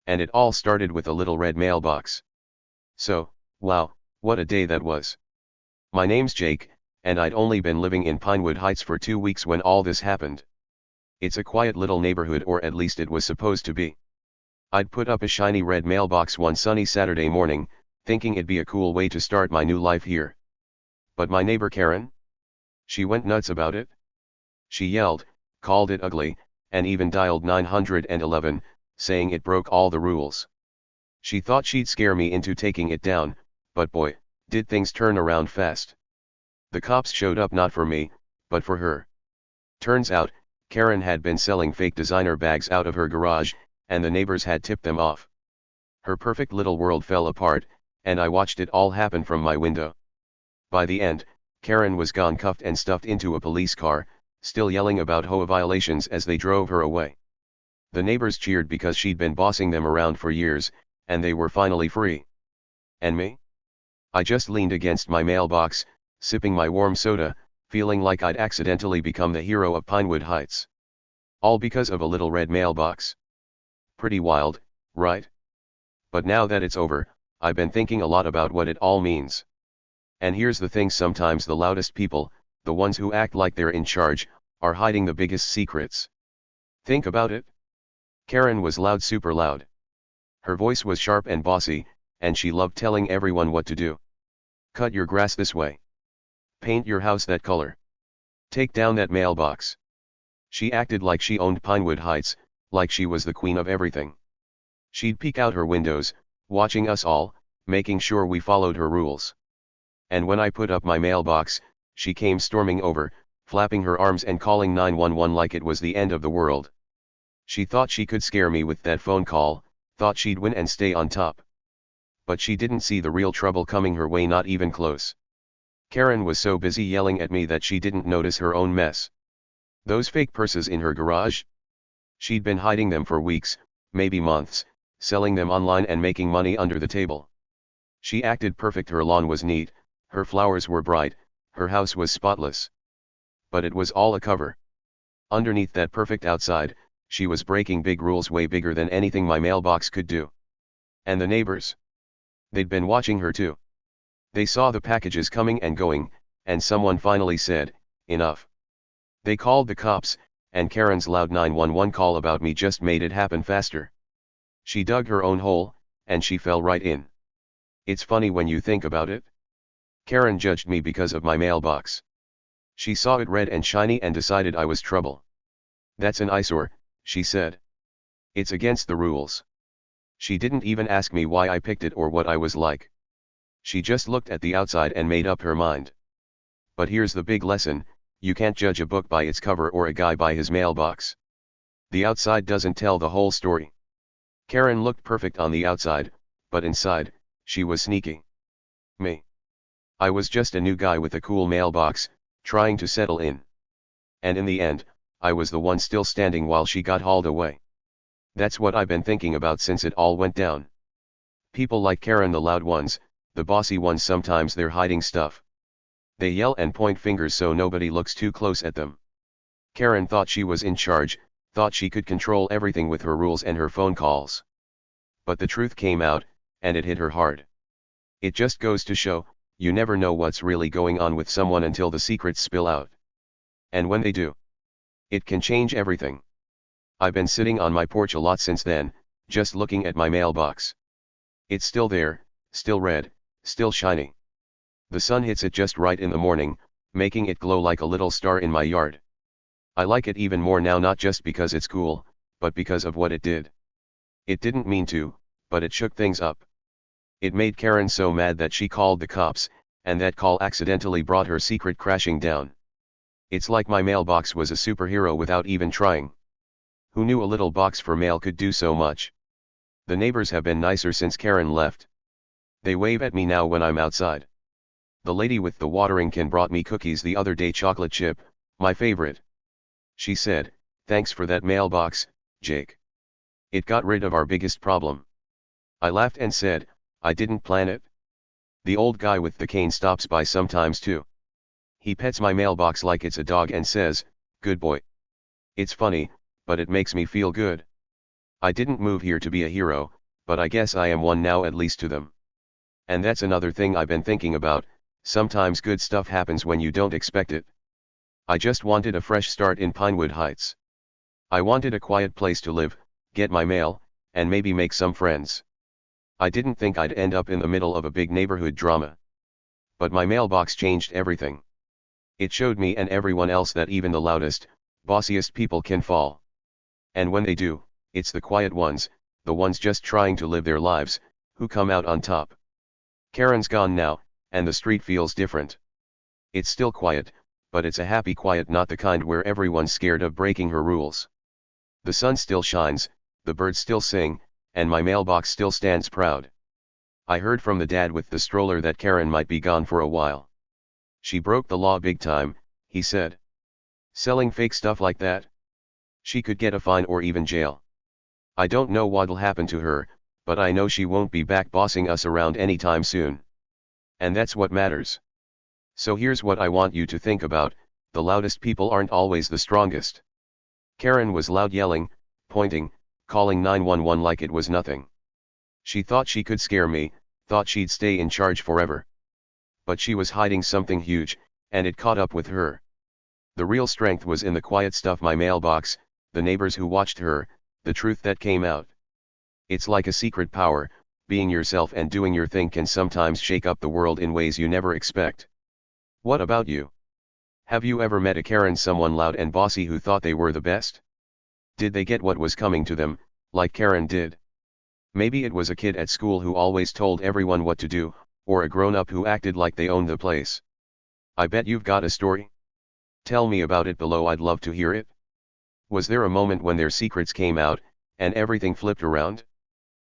And it all started with a little red mailbox. So, wow, what a day that was. My name's Jake, and I'd only been living in Pinewood Heights for 2 weeks when all this happened. It's a quiet little neighborhood, or at least it was supposed to be. I'd put up a shiny red mailbox one sunny Saturday morning, thinking it'd be a cool way to start my new life here. But my neighbor Karen? She went nuts about it. She yelled, called it ugly, and even dialed 911, saying it broke all the rules. She thought she'd scare me into taking it down, but boy, did things turn around fast. The cops showed up not for me, but for her. Turns out, Karen had been selling fake designer bags out of her garage, and the neighbors had tipped them off. Her perfect little world fell apart, and I watched it all happen from my window. By the end, Karen was gone, cuffed and stuffed into a police car, still yelling about HOA violations as they drove her away. The neighbors cheered because she'd been bossing them around for years, and they were finally free. And me? I just leaned against my mailbox, sipping my warm soda, feeling like I'd accidentally become the hero of Pinewood Heights. All because of a little red mailbox. Pretty wild, right? But now that it's over, I've been thinking a lot about what it all means. And here's the thing, sometimes the loudest people, the ones who act like they're in charge, are hiding the biggest secrets. Think about it. Karen was loud, super loud. Her voice was sharp and bossy, and she loved telling everyone what to do. Cut your grass this way. Paint your house that color. Take down that mailbox. She acted like she owned Pinewood Heights, like she was the queen of everything. She'd peek out her windows, watching us all, making sure we followed her rules. And when I put up my mailbox, she came storming over, flapping her arms and calling 911 like it was the end of the world. She thought she could scare me with that phone call, thought she'd win and stay on top. But she didn't see the real trouble coming her way, not even close. Karen was so busy yelling at me that she didn't notice her own mess. Those fake purses in her garage? She'd been hiding them for weeks, maybe months, selling them online and making money under the table. She acted perfect, her lawn was neat, her flowers were bright, her house was spotless. But it was all a cover. Underneath that perfect outside, she was breaking big rules, way bigger than anything my mailbox could do. And the neighbors? They'd been watching her too. They saw the packages coming and going, and someone finally said, "Enough." They called the cops, and Karen's loud 911 call about me just made it happen faster. She dug her own hole, and she fell right in. It's funny when you think about it. Karen judged me because of my mailbox. She saw it red and shiny and decided I was trouble. "That's an eyesore," she said. "It's against the rules." She didn't even ask me why I picked it or what I was like. She just looked at the outside and made up her mind. But here's the big lesson: you can't judge a book by its cover or a guy by his mailbox. The outside doesn't tell the whole story. Karen looked perfect on the outside, but inside, she was sneaky. Me. I was just a new guy with a cool mailbox, trying to settle in. And in the end, I was the one still standing while she got hauled away. That's what I've been thinking about since it all went down. People like Karen, the loud ones, the bossy ones, sometimes they're hiding stuff. They yell and point fingers so nobody looks too close at them. Karen thought she was in charge, thought she could control everything with her rules and her phone calls. But the truth came out, and it hit her hard. It just goes to show, you never know what's really going on with someone until the secrets spill out. And when they do, it can change everything. I've been sitting on my porch a lot since then, just looking at my mailbox. It's still there, still red, still shiny. The sun hits it just right in the morning, making it glow like a little star in my yard. I like it even more now, not just because it's cool, but because of what it did. It didn't mean to, but it shook things up. It made Karen so mad that she called the cops, and that call accidentally brought her secret crashing down. It's like my mailbox was a superhero without even trying. Who knew a little box for mail could do so much? The neighbors have been nicer since Karen left. They wave at me now when I'm outside. The lady with the watering can brought me cookies the other day, chocolate chip, my favorite. She said, "Thanks for that mailbox, Jake. It got rid of our biggest problem." I laughed and said, "I didn't plan it." The old guy with the cane stops by sometimes too. He pets my mailbox like it's a dog and says, "Good boy." It's funny, but it makes me feel good. I didn't move here to be a hero, but I guess I am one now, at least to them. And that's another thing I've been thinking about: sometimes good stuff happens when you don't expect it. I just wanted a fresh start in Pinewood Heights. I wanted a quiet place to live, get my mail, and maybe make some friends. I didn't think I'd end up in the middle of a big neighborhood drama. But my mailbox changed everything. It showed me and everyone else that even the loudest, bossiest people can fall. And when they do, it's the quiet ones, the ones just trying to live their lives, who come out on top. Karen's gone now, and the street feels different. It's still quiet, but it's a happy quiet, not the kind where everyone's scared of breaking her rules. The sun still shines, the birds still sing, and my mailbox still stands proud. I heard from the dad with the stroller that Karen might be gone for a while. She broke the law big time, he said. Selling fake stuff like that? She could get a fine or even jail. I don't know what'll happen to her, but I know she won't be back bossing us around anytime soon. And that's what matters. So here's what I want you to think about: the loudest people aren't always the strongest. Karen was loud, yelling, pointing, calling 911 like it was nothing. She thought she could scare me, thought she'd stay in charge forever. But she was hiding something huge, and it caught up with her. The real strength was in the quiet stuff: my mailbox, the neighbors who watched her, the truth that came out. It's like a secret power: being yourself and doing your thing can sometimes shake up the world in ways you never expect. What about you? Have you ever met a Karen, someone loud and bossy who thought they were the best? Did they get what was coming to them, like Karen did? Maybe it was a kid at school who always told everyone what to do, or a grown-up who acted like they owned the place. I bet you've got a story. Tell me about it below, I'd love to hear it. Was there a moment when their secrets came out, and everything flipped around?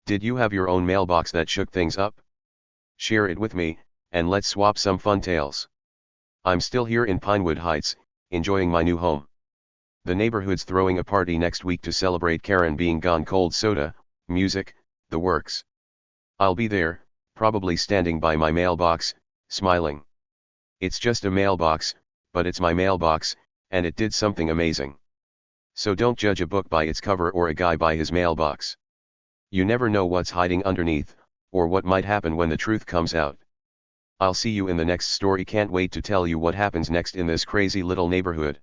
Did you have your own mailbox that shook things up? Share it with me, and let's swap some fun tales. I'm still here in Pinewood Heights, enjoying my new home. The neighborhood's throwing a party next week to celebrate Karen being gone: cold soda, music, the works. I'll be there, probably standing by my mailbox, smiling. It's just a mailbox, but it's my mailbox, and it did something amazing. So don't judge a book by its cover or a guy by his mailbox. You never know what's hiding underneath, or what might happen when the truth comes out. I'll see you in the next story. Can't wait to tell you what happens next in this crazy little neighborhood.